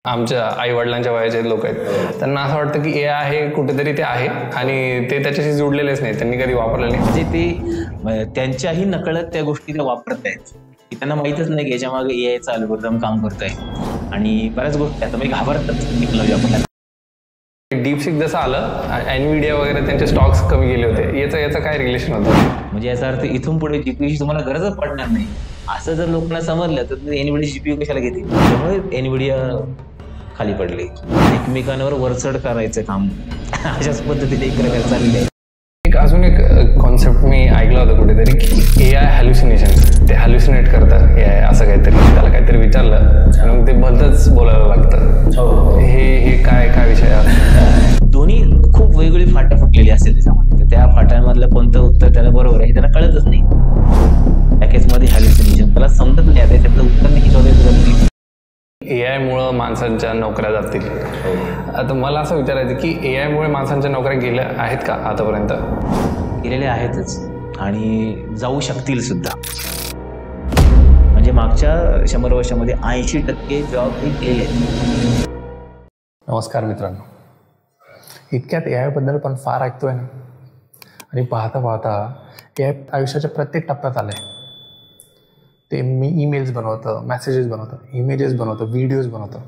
आमच्या आई वडिलांच्या वयाचे लोक आहेत, त्यांना असं वाटतं की AI हे कुठेतरी ते आहे आणि ते त्याच्याशी जुडलेलेच नाही, त्यांनी कधी वापरलं नाही. म्हणजे ते त्यांच्याही नकळत त्या गोष्टी त्या वापरत आहेत की त्यांना माहीतच नाही की याच्या मागे AIचं अल्गोरिदम काम करत आहे आणि बऱ्याच गोष्टी आता मी घाबरतात टेक्नॉलॉजी आपण. डीपसीक जसं आलं, एनव्हिडिया वगैरे त्यांचे स्टॉक्स कमी गेले होते, याचं काय रिलेशन होतं? म्हणजे याचा अर्थ इथून पुढे जीपीयूची तुम्हाला गरजच पडणार नाही असं जर लोकांना समजलं तर एनव्हिडिया जीपीयू कशाला घेतील. त्यामुळे एनव्हिडिया खाली पडले, एकमेकांवर वरचढ करायचं काम अशाच पद्धतीने एक प्रकार चाललेलं आहे. अजून एक कॉन्सेप्ट मी ऐकला होता कुठेतरी की AI हॅल्युसिनेशन, ते हॅल्युसिनेट करतात AI असं काहीतरी, त्याला काहीतरी विचारलं आणि मग ते भलतंच बोलायला लागतं. हे काय विषय आहे? दोन्ही खूप वेगवेगळी फाटा फुटलेली असते त्याच्यामध्ये, तर त्या फाट्यांमधलं कोणतं उत्तर त्याला बरोबर आहे त्याला कळतच नाही. त्या केसमध्ये हॅल्युसिनेशन त्याला समजत नाही, त्याच्यातलं उत्तर नाही शोधायचं. AI मुळे माणसांच्या नोकऱ्या जातील. आता मला असं विचारायचं की AI मुळे माणसांच्या नोकऱ्या गेल्या आहेत का आतापर्यंत? गेलेल्या आहेतच आणि जाऊ शकतील सुद्धा. म्हणजे मागच्या 100 वर्षामध्ये 80% जॉब हे गेले. नमस्कार मित्रांनो, इतक्यात AI बद्दल पण फार ऐकतोय ना, आणि पाहता पाहता AI आयुष्याच्या प्रत्येक टप्प्यात आलंय. ते मी ईमेल्स बनवतं, मेसेजेस बनवतं, इमेजेस बनवतं, व्हिडिओज बनवतं,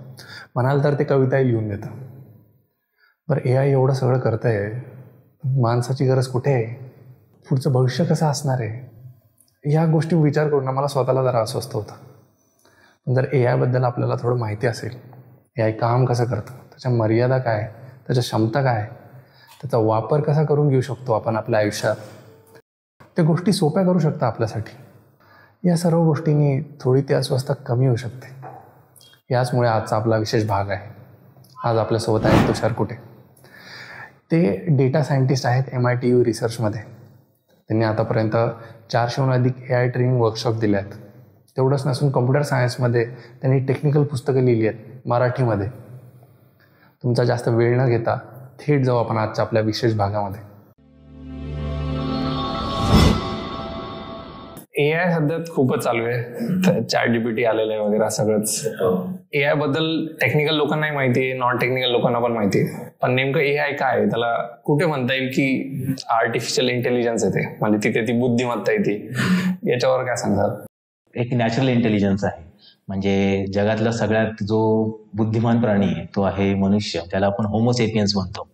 म्हणाल तर ते कविताही लिहून देतं. बरं, AI एवढं सगळं करतं आहे, माणसाची गरज कुठे आहे? पुढचं भविष्य कसं असणार आहे? या गोष्टी विचार करून मला स्वतःला जरा अस्वस्थ होतं. पण जर AI बद्दल आपल्याला थोडं माहिती असेल, AI काम कसं करतं, त्याच्या मर्यादा काय, त्याच्या क्षमता काय, त्याचा वापर कसा करून घेऊ शकतो आपण आपल्या आयुष्यात, त्या गोष्टी सोप्या करू शकता आपल्यासाठी, या सर्व गोष्टींनी थोडी ती अस्वस्थता कमी होऊ शकते. याचमुळे आजचा आपला विशेष भाग आहे. आज आपल्यासोबत आहेत तुषार कुटे. ते डेटा सायंटिस्ट आहेत MITU रिसर्चमध्ये. त्यांनी आतापर्यंत 400हून अधिक AI ट्रेनिंग वर्कशॉप दिले आहेत. तेवढंच नसून कम्प्युटर सायन्समध्ये त्यांनी टेक्निकल पुस्तकं लिहिली आहेत मराठीमध्ये. तुमचा जास्त वेळ न घेता थेट जाऊ आपण आजच्या आपल्या विशेष भागामध्ये. AI सध्या खूपच चालू आहे, ChatGPT आलेलं आहे वगैरे सगळंच. AI बद्दल टेक्निकल लोकांनाही माहिती आहे, नॉन टेक्निकल लोकांना पण माहिती आहे. पण नेमकं AI काय आहे, त्याला कुठे म्हणता येईल की आर्टिफिशियल इंटेलिजन्स येते, म्हणजे तिथे ती बुद्धिमत्ता येते, याच्यावर काय सांगाल? एक नॅचरल इंटेलिजन्स आहे, म्हणजे जगातला सगळ्यात जो बुद्धिमान प्राणी आहे तो आहे मनुष्य. त्याला आपण होमोसेपियन्स म्हणतो.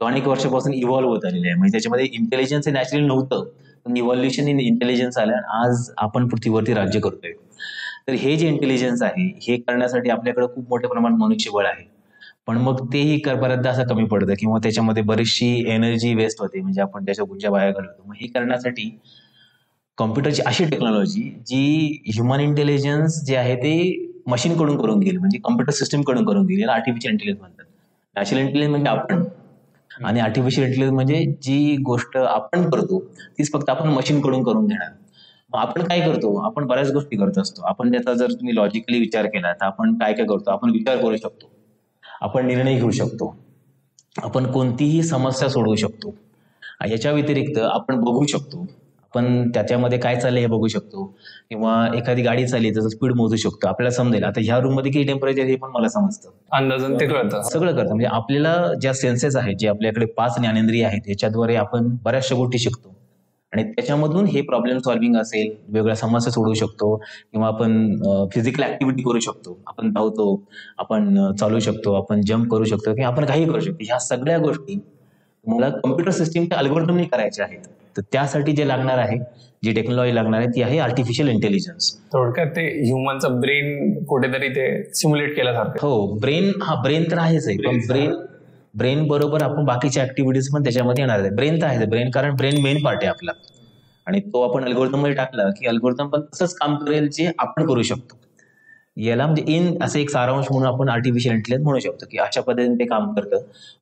तो अनेक वर्षापासून इव्हॉल्व्ह होत आलेला आहे. म्हणजे त्याच्यामध्ये इंटेलिजन्स हे नॅचरली नव्हतं, पण इव्हॉल्युशन इन इंटेलिजन्स आलं आणि आज आपण पृथ्वीवरती राज्य करतोय. तर हे जे इंटेलिजन्स आहे हे करण्यासाठी आपल्याकडे खूप मोठ्या प्रमाणात मनुष्यबळ आहे, पण मग तेही बऱ्याचदा असं कमी पडतं किंवा त्याच्यामध्ये बरीचशी एनर्जी वेस्ट होते, म्हणजे आपण त्याच्या ऊर्जा वाया घालवतो. मग हे करण्यासाठी कॉम्प्युटरची अशी टेक्नॉलॉजी जी ह्युमन इंटेलिजन्स जे आहे ते मशीनकडून करून घेईल, म्हणजे कॉम्प्युटर सिस्टमकडून करून घेईल. याला आर्टिफिशियल इंटेलिजन्स म्हणतात. नॅचरल इंटेलिजन्स म्हणजे आपण, आणि आर्टिफिशियल इंटेलिजन्स म्हणजे जी गोष्ट आपण करतो तीच फक्त आपण मशीनकडून करून घेणार. मग आपण काय करतो, आपण बऱ्याच गोष्टी करत असतो. आपण त्याचा जर तुम्ही लॉजिकली विचार केला तर आपण काय काय करतो, आपण विचार करू शकतो, आपण निर्णय घेऊ शकतो, आपण कोणतीही समस्या सोडवू शकतो. याच्या व्यतिरिक्त आपण बघू शकतो, आपण त्याच्यामध्ये काय चाललंय हे बघू शकतो, किंवा एखादी गाडी चालली त्याचं स्पीड मोजू शकतो. आपल्याला समजेल आता ह्या रूम मध्ये किती टेम्परेचर हे पण मला समजतं, अंदाजन ते कळतं, सगळं करतं. म्हणजे आपल्याला ज्या सेन्सेस आहेत, जे आपल्याकडे 5 ज्ञानेंद्रिय आहेत, याच्याद्वारे आपण बऱ्याचशा गोष्टी शिकतो आणि त्याच्यामधून हे प्रॉब्लेम सॉल्व्हिंग असेल, वेगवेगळ्या समस्या सोडवू शकतो, किंवा आपण फिजिकल ऍक्टिव्हिटी करू शकतो, आपण धावतो, आपण चालू शकतो, आपण जम्प करू शकतो, किंवा आपण काही करू शकतो. ह्या सगळ्या गोष्टी मला कम्प्युटर सिस्टीमच्या अल्गोरिदमने करायच्या आहेत. तर त्यासाठी जे लागणार आहे, जी टेक्नॉलॉजी लागणार आहे ती आहे आर्टिफिशियल इंटेलिजन्स. थोडक्यात ते ह्युमनचा ब्रेन कुठेतरी ते सिम्युलेट केल्यासारखं. हो, ब्रेन तर आहेच आहे, पण ब्रेन बरोबर आपण बाकीच्या ऍक्टिव्हिटीज पण त्याच्यामध्ये येणार आहे. ब्रेन तर आहे ब्रेन, कारण ब्रेन मेन पार्ट आहे आपला, आणि तो आपण अल्गोरिदम मध्ये टाकला की अल्गोरिदम पण तसंच काम करेल जे आपण करू शकतो. याला म्हणजे असं एक सारांश म्हणून आपण आर्टिफिशियल इंटेलिजन्स म्हणू शकतो की अशा पद्धतीने ते काम करतं.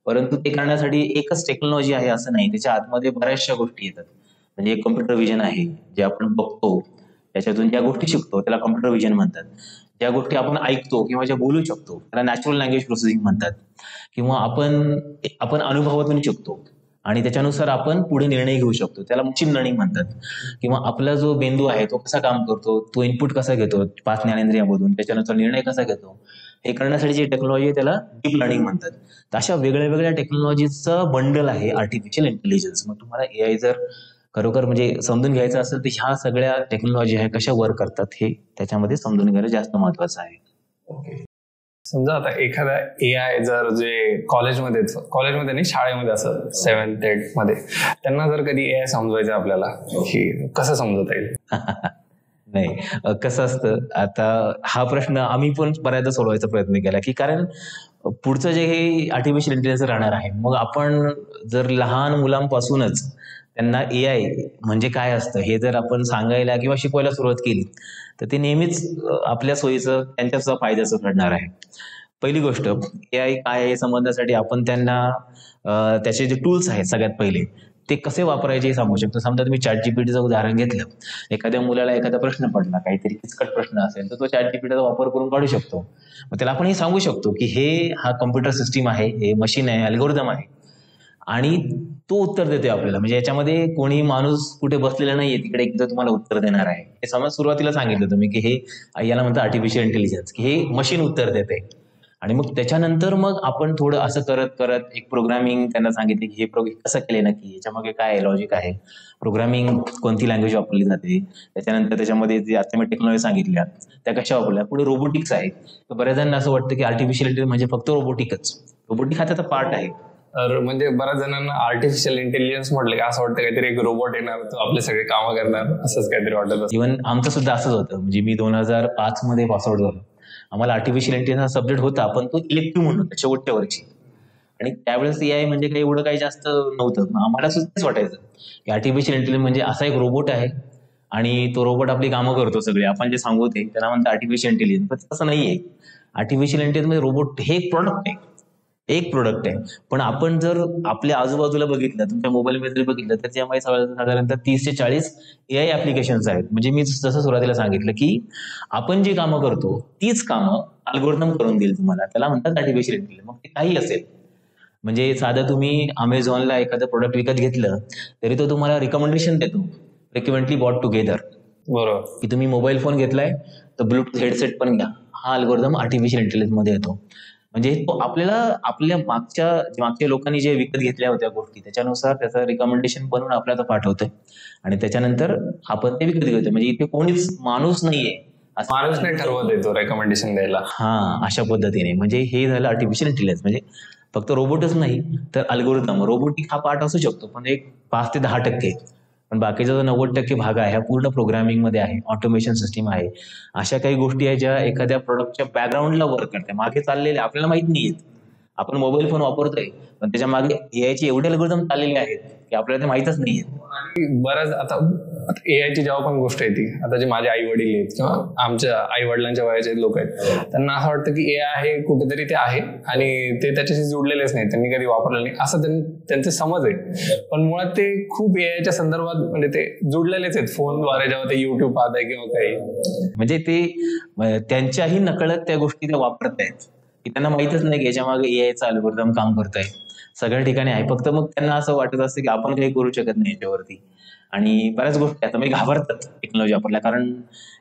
परंतु ते करण्यासाठी एकच टेक्नॉलॉजी आहे असं नाही, त्याच्या आतमध्ये बऱ्याचशा गोष्टी येतात. म्हणजे एक कम्प्युटर विजन आहे, जे आपण बघतो त्याच्यातून ज्या गोष्टी शिकतो त्याला कम्प्युटर विजन म्हणतात. ज्या गोष्टी आपण ऐकतो किंवा ज्या बोलू शकतो त्याला नॅचरल लँग्वेज प्रोसेसिंग म्हणतात. किंवा आपण अनुभवातून शिकतो आणि त्याच्यानुसार आपण पुढे निर्णय घेऊ शकतो, त्याला मशीन लर्निंग म्हणतात. किंवा आपला जो मेंदू आहे तो कसा काम करतो, तो इनपुट कसा घेतो 5 ज्ञानेंद्रियामधून, त्याच्यानुसार निर्णय कसा घेतो, हे करण्यासाठी जी टेक्नॉलॉजी आहे त्याला डीप लर्निंग म्हणतात. तर अशा वेगळ्या वेगळ्या टेक्नॉलॉजीचं बंडल आहे आर्टिफिशियल इंटेलिजन्स. मग तुम्हाला एआय जर खरोखर म्हणजे समजून घ्यायचं असेल तर ह्या सगळ्या टेक्नॉलॉजी आहे कशा वर्क करतात हे त्याच्यामध्ये समजून घ्यायला जास्त महत्वाचं आहे. ओके. समजा आता एखादा एआय जर जे कॉलेजमध्ये नाही शाळेमध्ये असं 7th 8th मध्ये त्यांना जर कधी एआय समजवायचं आपल्याला की कसं समजवता येईल? नाही, कसं असतं आता हा प्रश्न आम्ही पण बऱ्याचदा सोडवायचा प्रयत्न केला की कारण पुढचं जे हे आर्टिफिशियल इंटेलिजन्स राहणार आहे, मग आपण जर लहान मुलांपासूनच त्यांना एआय म्हणजे काय असतं हे जर आपण सांगायला किंवा शिकवायला सुरुवात केली तर ते नेहमीच आपल्या सोयीचं त्यांच्या सुद्धा फायद्याचं ठरणार आहे. पहिली गोष्ट एआय काय आहे समजण्यासाठी आपण त्यांना त्याचे जे टूल्स आहेत सगळ्यात पहिले ते कसे वापरायचे हे सांगू शकतो. समजा तुम्ही ChatGPTचं उदाहरण घेतलं, एखाद्या मुलाला एखादा प्रश्न पडला, काहीतरी किचकट प्रश्न असेल तर तो ChatGPTचा वापर करून काढू शकतो. मग त्याला आपण हे सांगू शकतो की हा कम्प्युटर सिस्टीम आहे, हे मशीन आहे, अल्गोरिदम आहे आणि तो उत्तर देतोय आपल्याला. म्हणजे याच्यामध्ये कोणी माणूस कुठे बसलेला नाहीये तिकडे एकदा तुम्हाला उत्तर देणार आहे. हे समज सुरुवातीला सांगितलं तुम्ही की हे याला म्हणतात आर्टिफिशियल इंटेलिजन्स, की हे मशीन उत्तर देते. आणि मग त्याच्यानंतर मग आपण थोडं असं करत करत एक प्रोग्रामिंग त्यांना सांगितले की हे कसं केले नक्की, याच्यामागे काय लॉजिक आहे, प्रोग्रामिंग कोणती लँग्वेज वापरली जाते, त्याच्यानंतर त्याच्यामध्ये जे आता मी टेक्नॉलॉजी सांगितल्या त्या कशा वापरल्या. पुढे रोबोटिक्स आहे. तर बऱ्याच जणांना असं वाटतं की आर्टिफिशियल इंटेलिजन्स म्हणजे फक्त रोबोटिक हा त्याचा पार्ट आहे. म्हणजे बऱ्याच जणांना आर्टिफिशियल इंटेलिजन्स म्हटलं की असं वाटतं काहीतरी एक रोबोट येणार तो आपले सगळे कामं करणार असंच काहीतरी वाटत. इव्हन आमचं सुद्धा असंच होतं. म्हणजे मी 2005 मध्ये पासआउट झालो. आम्हाला आर्टिफिशियल इंटेलिजन्स सब्जेक्ट होता पण तो इलेक्टिव्ह म्हणून होता शेवटच्या वर्षी. आणि त्यावेळेस एआय म्हणजे काही एवढं काही जास्त नव्हतं. आम्हाला सुद्धाच वाटायचं की आर्टिफिशियल इंटेलिजन्स म्हणजे असा एक रोबोट आहे आणि तो रोबोट आपली कामं करतो सगळे, आपण जे सांगू ते त्याला म्हणतात आर्टिफिशियल इंटेलिजन्स. पण तसं नाहीये. आर्टिफिशियल इंटेलिजन्स म्हणजे रोबोट हे एक प्रोडक्ट आहे. पण आपण जर आपल्या आजूबाजूला बघितलं, तुमच्या मोबाईलमध्ये बघितलं तर त्यामध्ये साधारणतः 30 ते 40 एआय ऍप्लिकेशन्स आहेत. म्हणजे मी जसं सुरुवातीला सांगितलं की आपण जी कामं करतो तीच कामं अल्गोरिदम करून देईल तुम्हाला, त्याला म्हणतात आर्टिफिशियल इंटेलिजन्स. मग ते काही असेल, म्हणजे साधं तुम्ही अमेझॉनला एखादं प्रोडक्ट विकत घेतलं तरी तो तुम्हाला रिकमेंडेशन देतो, फ्रिक्वेंटली बॉट टुगेदर. बरोबर. की तुम्ही मोबाईल फोन घेतलाय तर ब्लूटूथ हेडसेट पण घ्या, हा अल्गोरिदम आर्टिफिशियल इंटेलिजन्स मध्ये येतो. म्हणजे तो आपल्याला आपल्या मागच्या लोकांनी जे विकत घेतल्या होत्या गोष्टी त्याच्यानुसार त्याचं रिकमेंडेशन बनवून आपल्याला पाठवतोय आणि त्याच्यानंतर आपण ते विकत घेतोय. म्हणजे इथे कोणीच माणूस नाहीये, माणूस नाही ठरवत येतो रेकमेंडेशन द्यायला. अशा पद्धतीने. म्हणजे हे झालं आर्टिफिशियल इंटेलिजन्स. म्हणजे फक्त रोबोटच नाही तर अल्गोरिदम. रोबोटिक हा पार्ट असू शकतो पण एक 5 ते 10%. पण बाकीचा जो 90% भाग आहे हा पूर्ण प्रोग्रामिंग मध्ये आहे, ऑटोमेशन सिस्टीम आहे. अशा काही गोष्टी आहेत ज्या एखाद्या प्रोडक्टच्या बॅकग्राऊंडला वर्क करतात, मागे चाललेले आपल्याला माहित नाहीयेत. आपण मोबाईल फोन वापरतोय पण त्याच्या मागे एआयचे एवढे अल्गोरिदम चाललेले आहेत की आपल्याला ते माहितच नाहीये. आणि बऱ्याच आता एआयची जेव्हा पण गोष्ट येते, आता जे माझे आई वडील आहेत किंवा आमच्या आई वडिलांच्या वयाचे लोक आहेत त्यांना असं वाटतं की एआय हे कुठेतरी ते आहे आणि ते त्याच्याशी जोडलेलेच नाही, त्यांनी कधी वापरलं नाही असं त्यांचे समज आहे. पण मुळात ते खूप एआयच्या संदर्भात म्हणजे ते जोडलेलेच आहेत फोनद्वारे, जेव्हा ते युट्यूब पाहत आहे किंवा काही. म्हणजे ते त्यांच्याही नकळत त्या गोष्टी ते वापरतायत की त्यांना माहितच नाही की याच्या मागे एआयचं अल्गोरिदम काम करतंय. सगळ्या ठिकाणी आहे, फक्त मग त्यांना असं वाटत असतं की आपण काही करू शकत नाही याच्यावरती. आणि बऱ्याच गोष्टी आता म्हणजे घाबरतात टेक्नॉलॉजी वापरल्या, कारण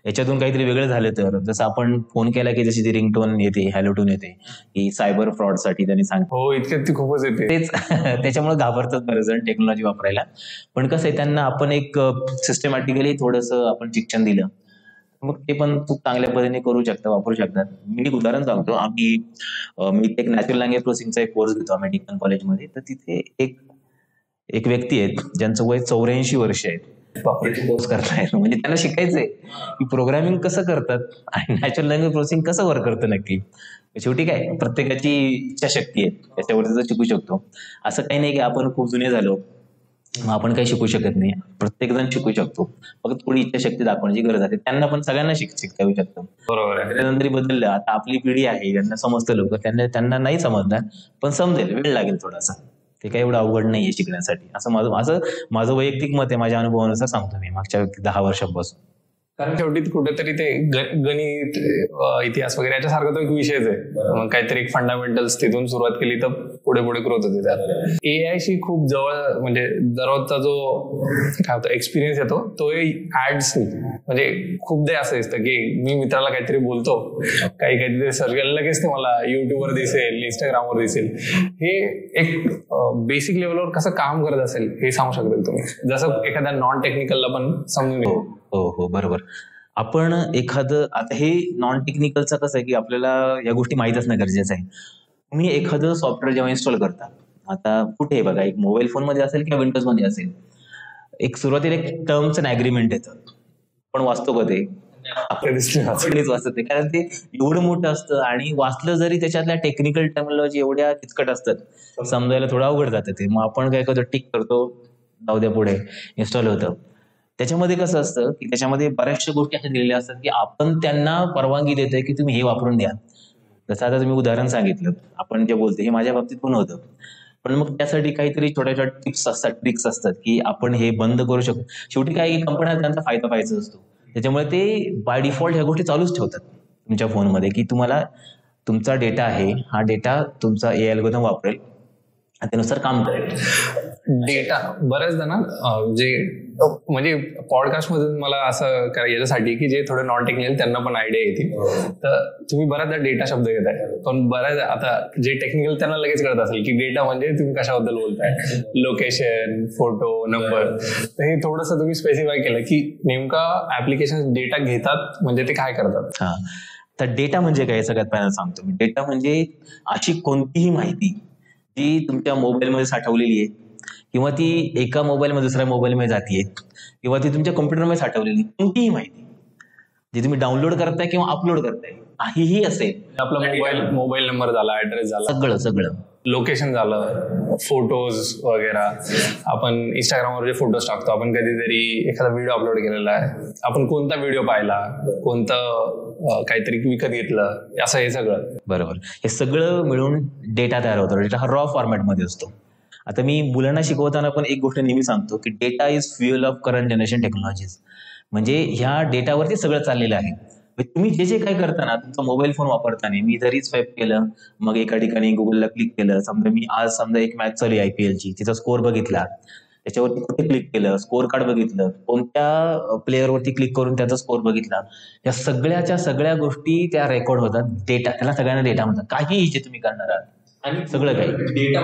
याच्यातून काहीतरी वेगळं झालं तर. जसं आपण फोन केला की जशी ती रिंगटोन येते, हॅलोटोन येते, की सायबर फ्रॉड साठी त्यांनी सांगतो. हो, इतक्यात ती खूपच येते. तेच त्याच्यामुळे घाबरतात बरेच जण टेक्नॉलॉजी वापरायला. पण कसं आहे, त्यांना आपण एक सिस्टमॅटिकली थोडंसं आपण शिक्षण दिलं मग ते पण खूप चांगल्या पद्धतीने करू शकतात, वापरू शकतात. मी एक उदाहरण सांगतो. मी एक नॅचरल लँग्वेज प्रोसेसिंगचा एक कोर्स घेतो अमेरिकन कॉलेजमध्ये. तर तिथे एक व्यक्ती आहेत ज्यांचं वय 84 वर्ष आहे, कोर्स करतायत. म्हणजे त्यांना शिकायचंय की प्रोग्रामिंग कसं करतात आणि नॅचरल लँग्वेज प्रोसेसिंग कसं वर्क करतं नक्की. शेवटी काय, प्रत्येकाची इच्छाशक्ती आहे, त्याच्यावरती जर शिकू शकतो. असं काही नाही की आपण खूप जुने झालो मग आपण काही शिकू शकत नाही. प्रत्येक जण शिकू शकतो, फक्त थोडी इच्छाशक्ती दाखवण्याची गरज आहे. त्यांना पण सगळ्यांना शिकता येऊ शकतं. बरोबर आहे. त्यानंतर बदललं, आता आपली पिढी आहे, ज्यांना समजतं लवकर, त्यांना नाही समजणार पण समजेल, वेळ लागेल थोडासा. ते काही एवढं अवघड नाहीये शिकण्यासाठी, असं माझं वैयक्तिक मत आहे. माझ्या अनुभवानुसार सांगतो मी मागच्या 10 वर्षांपासून. कारण शेवटी कुठेतरी ते गणित, इतिहास वगैरे याच्यासारखा तो एक विषयच आहे. मग काहीतरी एक फंडामेंटल्स तिथून सुरुवात केली तर पुढे पुढे ग्रोथ होते. त्यात एआयशी खूप जवळ म्हणजे दररोजचा जो काय होता एक्सपिरियन्स येतो तो ऍड्स, म्हणजे खूपदा असं दिसतं की मी मित्राला काहीतरी बोलतो, काहीतरी सर्च केलं लगेच ते मला युट्यूबवर दिसेल, इंस्टाग्रामवर दिसेल. हे एक बेसिक लेवलवर कसं काम करत असेल हे सांगू शकता तुम्ही, जसं एखाद्या नॉन टेक्निकलला पण समजून येईल. हो बरोबर. आपण एखादं, आता हे नॉन टेक्निकलचं कसं आहे की आपल्याला या गोष्टी माहीत असणं गरजेचं आहे. तुम्ही एखादं सॉफ्टवेअर जेव्हा इन्स्टॉल करता, आता कुठे बघा, एक मोबाईल फोन मध्ये असेल किंवा विंडोज मध्ये असेल, एक सुरुवातीला एक टर्म्स अँड ऍग्रीमेंट येतं, पण वाचतो का ते? आपणच वाचत ते, कारण ते एवढं मोठं असतं आणि वाचलं जरी त्याच्यातल्या टेक्निकल टर्मिनॉलॉजी एवढ्या किचकट असतात, समजायला थोडं अवघड जातं ते. मग आपण काय करतो, टिक करतो, जाऊ द्या पुढे, इन्स्टॉल होतं. त्याच्यामध्ये कसं असतं की त्याच्यामध्ये बऱ्याचशा गोष्टी अशा दिलेल्या असतात की आपण त्यांना परवानगी देतोय की तुम्ही हे वापरून द्या. जसं आता तुम्ही उदाहरण सांगितलं, आपण जे बोलतो हे माझ्या बाबतीत पण होतं, पण मग त्यासाठी काहीतरी छोट्या छोट्या टिप्स असतात, ट्रिक्स असतात की आपण हे बंद करू शकतो. शेवटी काय, कंपन्या त्यांचा फायदा पाहायचा असतो, त्याच्यामुळे ते बाय डिफॉल्ट ह्या गोष्टी चालूच ठेवतात तुमच्या फोनमध्ये की तुम्हाला तुमचा डेटा आहे, हा डेटा तुमचा एआय अल्गोरिदम वापरेल, त्यानुसार काम करेल. डेटा बऱ्याचदा ना जे म्हणजे पॉडकास्ट मधून मला असं याच्यासाठी की जे थोडे नॉन टेक्निकल त्यांना पण आयडिया येतील, तर तुम्ही बऱ्याचदा डेटा शब्द घेताय, पण बऱ्याच आता जे टेक्निकल त्यांना लगेच कळत असेल की डेटा म्हणजे तुम्ही कशाबद्दल बोलताय, लोकेशन, फोटो, नंबर. तर हे थोडंसं तुम्ही स्पेसिफाय केलं की नेमका ऍप्लिकेशन डेटा घेतात म्हणजे ते काय करतात. हा, तर डेटा म्हणजे काय सगळ्यात पहिल्यांदा सांगतो मी. डेटा म्हणजे अशी कोणतीही माहिती जी तुमच्या मोबाईलमध्ये साठवलेली आहे, किंवा ती एका मोबाईलमध्ये दुसऱ्या मोबाईलमध्ये जातीये, किंवा ती तुमच्या कॉम्प्युटरमध्ये साठवलेली कोणतीही माहिती जी तुम्ही डाउनलोड करताय किंवा अपलोड करताय, काहीही असेल, आपला मोबाईल नंबर झाला, ऍड्रेस झाला, सगळं लोकेशन झालं, फोटोज वगैरे, आपण इंस्टाग्रामवर जे फोटोज टाकतो, आपण कधीतरी एखादा व्हिडिओ अपलोड केलेला आहे, आपण कोणता व्हिडिओ पाहिला, कोणतं काहीतरी विकत घेतलं, असं हे सगळं. बरोबर, हे सगळं मिळून डेटा तयार होतो. डेटा हा रॉ फॉर्मॅटमध्ये असतो. आता मी मुलांना शिकवताना पण एक गोष्ट नेहमी सांगतो की data is fuel of current generation technologies. म्हणजे ह्या डेटावरती सगळं चाललेलं आहे. तुम्ही जे जे काय करताना, तुमचा मोबाईल फोन वापरताना, मी जरी स्वाईप केलं, मग एका ठिकाणी गुगलला क्लिक केलं, समजा मी आज एक मॅच चालू आहे IPLची, तिचा स्कोअर बघितला, त्याच्यावरती कुठे क्लिक केलं, स्कोअर कार्ड बघितलं, कोणत्या प्लेअरवरती क्लिक करून त्याचा स्कोअर बघितला, या सगळ्या गोष्टी त्या रेकॉर्ड होतात. डेटा, त्याला सगळ्यांना डेटा म्हणतात. काहीही जे तुम्ही करणार आहात आणि सगळं काही डेटा.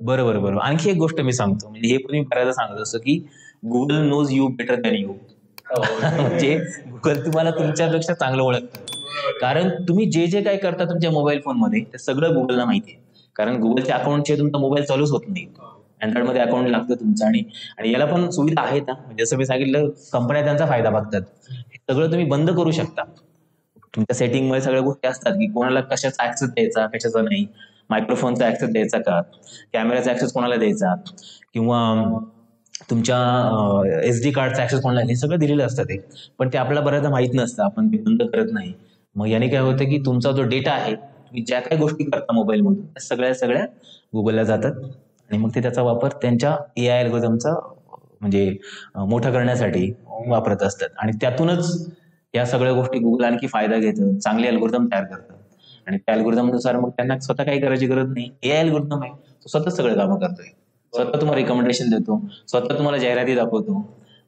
बरोबर. आणखी एक गोष्ट मी सांगतो, म्हणजे हे पण मी बऱ्याचदा सांगत असतो की Google knows you better than you. म्हणजे गुगल तुम्हाला तुमच्यापेक्षा चांगलं ओळखतं, कारण तुम्ही जे जे काय करता तुमच्या मोबाईल फोनमध्ये ते सगळं गुगलला माहिती आहे. कारण गुगलच्या अकाउंटचे तुमचा मोबाईल चालूच होत नाही, अँड्रॉइड मध्ये अकाउंट लागतं तुमचं. आणि याला पण सुविधा आहेत ना, म्हणजे जसं मी सांगितलं, कंपन्या त्यांचा फायदा बघतात. हे सगळं तुम्ही बंद करू शकता. तुमच्या सेटिंग मध्ये सगळ्या गोष्टी असतात की कोणाला कशाचा ऍक्सेस द्यायचा, कशाचा नाही, मायक्रोफोनचा ऍक्सेस द्यायचा का, कॅमेराचा ऍक्सेस कोणाला द्यायचा, किंवा तुमच्या SD कार्डचा ऍक्सेस कोणाला, हे सगळं दिलेलं असतं ते, पण ते आपल्याला बऱ्याचदा माहित नसतं, आपण ते बंद करत नाही. मग याने काय होतं की तुमचा जो डेटा आहे, तुम्ही ज्या काही गोष्टी करता मोबाईल मधून, त्या सगळ्या गुगलला जातात, आणि मग ते त्याचा वापर त्यांच्या AI अल्गोरिदमचा म्हणजे मोठा करण्यासाठी वापरत असतात. आणि त्यातूनच या सगळ्या गोष्टी गुगल आणखी फायदा घेतं, चांगले अल्गोरिदम तयार करतात, आणि त्या अल्गोरिदमनुसार मग त्यांना स्वतः काही करायची गरज नाही. AI अल्गोरिदम आहे, तो स्वतः सगळं कामं करतोय, स्वतः तुम्हाला रिकमेंडेशन देतो, स्वतः तुम्हाला जाहिराती दाखवतो,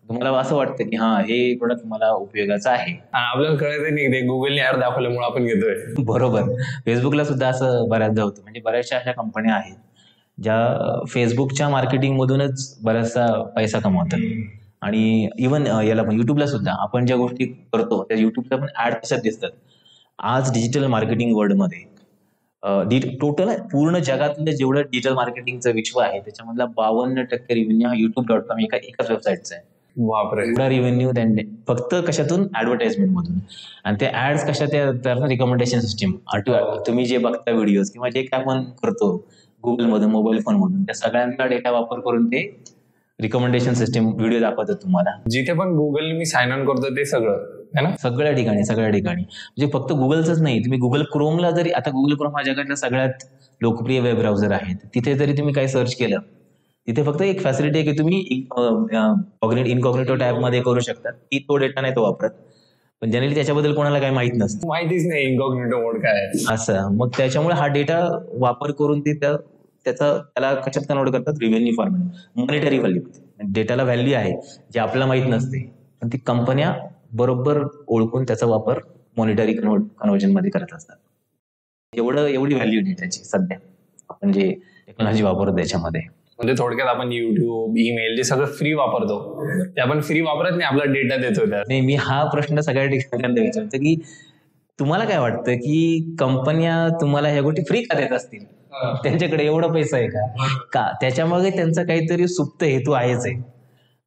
तुम्हाला असं वाटतं की हा, हे प्रोडक्ट तुम्हाला उपयोगाचं आहे. आपल्याला कळत नाही, ते गुगलने ऍड दाखवल्यामुळे आपण घेतोय. बरोबर. फेसबुकला सुद्धा असं बऱ्याचदा होतं. म्हणजे बऱ्याचशा अशा कंपन्या आहेत ज्या फेसबुकच्या मार्केटिंग मधूनच बराचसा पैसा कमवतात. आणि इव्हन याला पण, युट्यूबला सुद्धा आपण ज्या गोष्टी करतो त्या युट्यूबला पण ऍड कशात दिसतात. आज डिजिटल मार्केटिंग वर्ल्डमध्ये टोटल पूर्ण जगातलं जेवढं डिजिटल मार्केटिंगचं विश्व आहे त्याच्यामधला 52% रेव्हेन्यू हा YouTube.com एकाच वेबसाईटचा आहे. बापरे. एवढा रेव्हेन्यू त्यांनी फक्त कशातून, ऍडव्हर्टाइजमेंट मधून. आणि त्या ऍड्स कशा, त्या रिकमेंडेशन सिस्टीम, तुम्ही जे बघता व्हिडिओज किंवा जे काय आपण करतो गुगल मधून, मोबाईल फोन मधून, त्या सगळ्यांचा डेटा वापर करून ते रिकमेंडेशन सिस्टीम व्हिडिओ दाखवतात तुम्हाला. जिथे पण गुगल मी साइन ऑन करतो ते सगळं है ना, सगळ्या ठिकाणी. म्हणजे फक्त गुगलच नाही, तुम्ही गुगल क्रोमला जरी, आता गुगल क्रोम हा जगातला सगळ्यात लोकप्रिय वेब ब्राउझर आहे, तिथे जरी तुम्ही काही सर्च केलं तिथे फक्त एक फॅसिलिटी आहे की तुम्ही इनकॉग्निटिव्ह टॅबमध्ये करू शकता, की तो डेटा नाही तो वापरत. पण जनरली त्याच्याबद्दल कोणाला काही माहित नसतं, माहितीच नाही इनकॉग्निटिव्ह मोड काय आहे. असं. मग त्याच्यामुळे हा डेटा वापर करून ते त्याला कशात कन्वर्ट करतात, रिव्हेन्यू फॉर्मॅट, मॉनिटरी व्हॅल्यू. डेटाला व्हॅल्यू आहे जे आपल्याला माहित नसते, पण ती कंपन्या बरोबर ओळखून त्याचा वापर मॉनिटरी कन्व्हर्जन मध्ये करत असतात. एवढी व्हॅल्यू डेटाची सध्या आपण जे टेक्नॉलॉजी वापरतो त्याच्यामध्ये. म्हणजे थोडक्यात आपण युट्यूब, ईमेल जे सगळं फ्री वापरतो ते आपण फ्री वापरत नाही, आपला डेटा देतो त्यात. नाही, मी हा प्रश्न सगळ्या ठिकाणी विचारतो की तुम्हाला काय वाटतं की कंपन्या तुम्हाला ह्या गोष्टी फ्री का देत असतील? त्यांच्याकडे एवढा पैसा आहे का? त्याच्यामागे त्यांचा काहीतरी सुप्त हेतू आहेच आहे.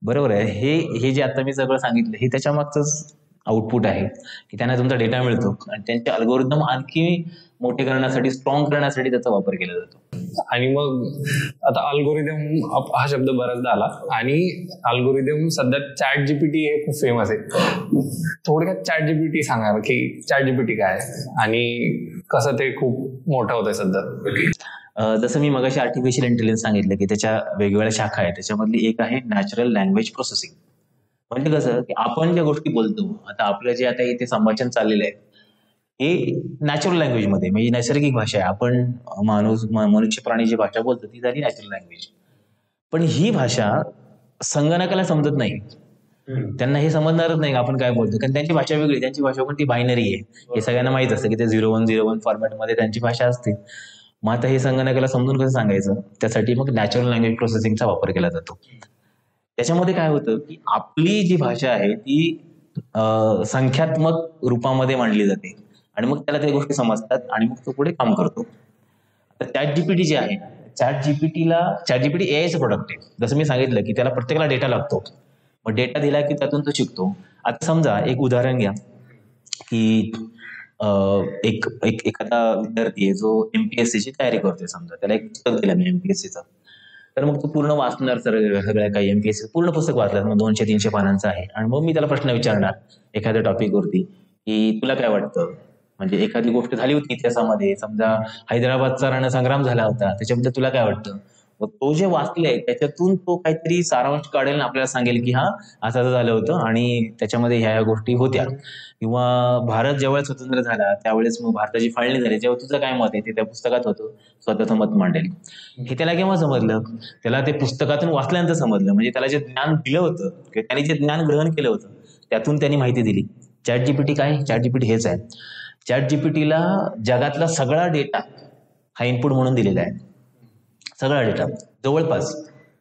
बरोबर आहे. हे जे आता मी सगळं सांगितलं हे त्याच्या मागचंच आउटपुट आहे की त्यांना तुमचा डेटा मिळतो आणि त्यांचे अल्गोरिदम आणखी मोठे करण्यासाठी, स्ट्रॉंग करण्यासाठी त्याचा वापर केला जातो. आणि मग आता अल्गोरिदम हा शब्द बराचदा आला, आणि अल्गोरिदम सध्या चॅट जीपीटी हे खूप फेमस आहे. थोडक्यात चॅट जीपीटी सांगा की चॅट जीपीटी काय आणि कसं ते खूप मोठं होतंय सध्या. जसं मी मगाशी आर्टिफिशियल इंटेलिजन्स सांगितलं की त्याच्या वेगवेगळ्या शाखा आहेत. त्याच्यामधली एक आहे नॅचरल लँग्वेज प्रोसेसिंग. म्हणजे कसं की आपण ज्या गोष्टी बोलतो, आता आपलं जे आता इथे संभाषण चाललेलं आहे हे नॅचरल लँग्वेज मध्ये, म्हणजे नैसर्गिक भाषा आहे. आपण मनुष्य प्राणी जी भाषा बोलतो ती झाली नॅचरल लँग्वेज. पण ही भाषा संगणकाला समजत नाही. त्यांना हे समजणारच नाही आपण काय बोलतो, कारण त्यांची भाषा वेगळी. त्यांची भाषा पण ती बायनरी आहे. हे सगळ्यांना माहित असतं की ते 0101 फॉर्मॅटमध्ये त्यांची भाषा असते. मग आता हे संगणकाला समजून कसं सांगायचं, त्यासाठी मग नॅचरल लँग्वेज प्रोसेसिंगचा वापर केला जातो. त्याच्यामध्ये काय होतं की आपली जी भाषा आहे ती संख्यात्मक रूपामध्ये मांडली जाते आणि मग त्याला त्या गोष्टी समजतात आणि मग तो पुढे काम करतो. आता चॅट जीपीटी जे आहे, चॅट जीपीटी एआयचं प्रोडक्ट आहे. जसं मी सांगितलं की त्याला प्रत्येकाला डेटा लागतो. मग डेटा दिला की त्यातून तो शिकतो. आता समजा एक उदाहरण घ्या की एखादा विद्यार्थी आहे जो एमपीएससीची तयारी करतोय. समजा त्याला एक पुस्तक दिलं मी एमपीएससीचं, तर मग तो पूर्ण वाचणार सगळ्या काही एमपीएससी पूर्ण पुस्तक वाचलं, मग 200-300 पानांचं आहे. आणि मग मी त्याला प्रश्न विचारणार एखाद्या टॉपिकवरती की तुला काय वाटतं, म्हणजे एखादी गोष्ट झाली होती इतिहासामध्ये, समजा हैदराबादचा रणसंग्राम झाला होता, त्याच्याबद्दल तुला काय वाटतं. मग तो जे वाचलंय त्याच्यातून तो काहीतरी सारांश काढेल, आपल्याला सांगेल की हा असं झालं होतं आणि त्याच्यामध्ये ह्या गोष्टी होत्या. किंवा भारत जेव्हा स्वतंत्र झाला त्यावेळेस मग भारताची फाळणी झाली, जेव्हा तुझं काय मत आहे ते त्या पुस्तकात होतं, स्वतःचं मत मांडेल. हे त्याला केव्हा समजलं? त्याला ते पुस्तकातून वाचल्यानंतर समजलं. म्हणजे त्याला जे ज्ञान दिलं होतं किंवा त्याने जे ज्ञान ग्रहण केलं होतं त्यातून त्यांनी माहिती दिली. चॅट जीपीटी काय? चॅट जीपीटी हेच आहे. चॅट जीपीटीला जगातला सगळा डेटा हा इनपुट म्हणून दिलेला आहे. सगळा डेटा जवळपास.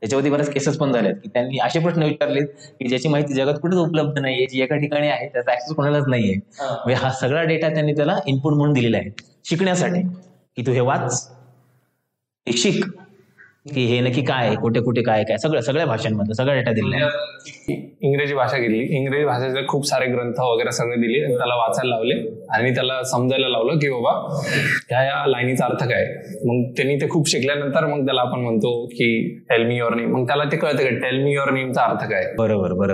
त्याच्यावरती बऱ्याच केसेस पण झाल्यात की त्यांनी असे प्रश्न विचारलेत की ज्याची माहिती जगात कुठेच उपलब्ध नाहीये, जी एका ठिकाणी आहे त्याचा ऍक्सेस कोणालाच नाहीये. म्हणजे हा सगळा डेटा त्यांनी त्याला इनपुट म्हणून दिलेला आहे शिकण्यासाठी, की तू हे वाच, हे शिक, की हे नक्की काय, कुठे कुठे काय काय, सगळ्या भाषांमधलं सगळा डेटा दिलेला आहे. इंग्रजी भाषा घेतली, इंग्रजी भाषेचे खूप सारे ग्रंथ वगैरे सगळे दिले, त्याला वाचायला लावले आणि त्याला समजायला लावलं की बाबा ह्या लाईनीचा अर्थ काय. मग त्यांनी ते खूप शिकल्यानंतर मग त्याला आपण म्हणतो की टेल मी युअर नेम. मग त्याला ते कळतं की टेल मी युअर नेमचा अर्थ काय. बरोबर.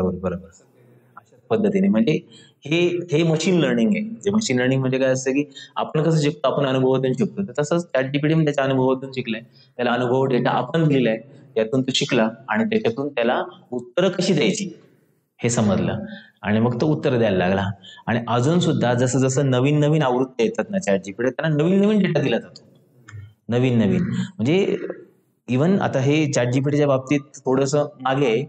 अशाच पद्धतीने म्हणजे हे मशीन लर्निंग आहे. जे मशीन लर्निंग म्हणजे काय असतं की आपण कसं शिकतो, आपण अनुभवातून शिकतो, तर तसंच चॅट जीपीटी त्याच्या अनुभवातून शिकलाय. त्याला अनुभव डेटा आपण दिलेला आहे, त्यातून तो शिकला आणि त्याच्यातून त्याला उत्तरं कशी द्यायची हे समजलं आणि मग तो उत्तर द्यायला लागला. आणि अजून सुद्धा जसं जसं नवीन आवृत्त्या येतात ना चॅट जीपीटी, त्यांना नवीन डेटा दिला जातो. नवीन म्हणजे इव्हन आता हे चॅट जीपीटीच्या बाबतीत थोडंसं मागे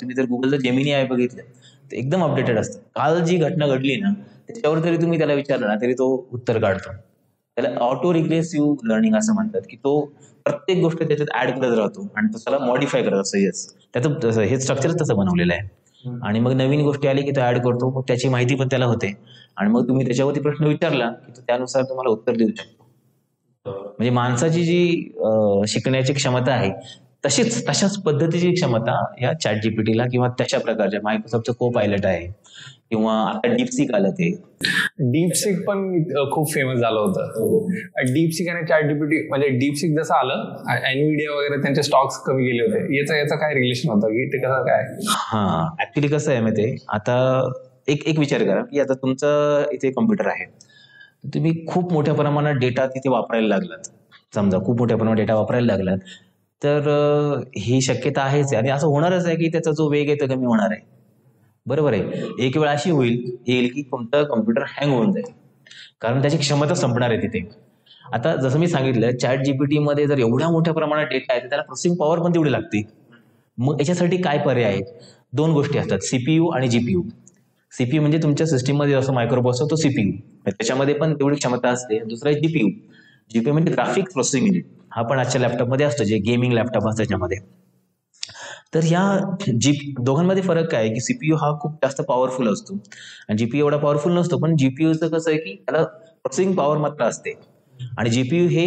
तुम्ही जर गुगलचं जेमिनी आहे बघितलं तर एकदम अपडेटेड असतं. काल जी घटना घडली ना त्याच्यावर जरी तुम्ही त्याला विचारलं ना तरी तो उत्तर काढतो. त्याला ऑटो रिग्रेसिव्ह लर्निंग असं म्हणतात, की तो प्रत्येक गोष्ट त्याच्यात ऍड करत राहतो आणि तो त्याला मॉडिफाय करत असतो. त्याचं हे स्ट्रक्चर तसं बनवलेलं आहे. आणि मग नवीन गोष्टी आली की तो ऍड करतो, मग त्याची माहिती पण त्याला होते आणि मग तुम्ही त्याच्यावरती प्रश्न विचारला की तो त्यानुसार तुम्हाला उत्तर देऊ शकतो. म्हणजे माणसाची जी शिकण्याची क्षमता आहे तशाच पद्धतीची क्षमता या चॅट जीपीटीला किंवा तशा प्रकारच्या मायक्रोसॉफ्टचं को पायलट आहे किंवा आता डीपसीक आलं. ते डीपसीक पण खूप फेमस झालं होतं. डीपसीक आणि चॅट जीपीटी, म्हणजे डीपसीक जसं आलं एनव्हिडिया वगैरे त्यांचे स्टॉक्स कमी गेले होते, याचं काय रिलेशन होतं की ते कसं काय? हा, ऍक्च्युली कसं आहे माहिती आहे, आता एक विचार करा की आता तुमचं इथे कम्प्युटर आहे, तुम्ही खूप मोठ्या प्रमाणात डेटा तिथे वापरायला लागलात. समजा खूप मोठ्या प्रमाणात डेटा वापरायला लागलात तर ही शक्यता आहेच आणि असं होणारच आहे की त्याचा जो वेग आहे तो कमी होणार आहे. बरोबर आहे. एक वेळ अशी येईल की तुमचा कम्प्युटर हँग होऊन जाईल, कारण त्याची क्षमता संपणार आहे तिथे. आता जसं मी सांगितलं, चॅट जीपीटी मध्ये जर एवढ्या मोठ्या प्रमाणात डेटा आहे तर त्याला प्रोसेसिंग पॉवर पण तेवढी लागते. मग याच्यासाठी काय पर्याय आहेत? 2 गोष्टी असतात, सीपीयू आणि जीपीयू. सीपीयू म्हणजे तुमच्या सिस्टीममध्ये जसं मायक्रो प्रोसेसर, तो सीपीयू, त्याच्यामध्ये पण तेवढी क्षमता असते. दुसरा आहे जीपीयू. जीपीयू म्हणजे ग्राफिक प्रोसेसिंग युनिट. हा पण आजच्या लॅपटॉपमध्ये असतो, जे गेमिंग लॅपटॉप असतं त्याच्यामध्ये. तर ह्या दोघांमध्ये फरक काय आहे की सीपीयू हा खूप जास्त पॉवरफुल असतो आणि जीपीयू एवढा पॉवरफुल नसतो. पण जीपीयूचं कसं आहे की त्याला प्रोसेसिंग पॉवर मात्र असते आणि जीपीयू हे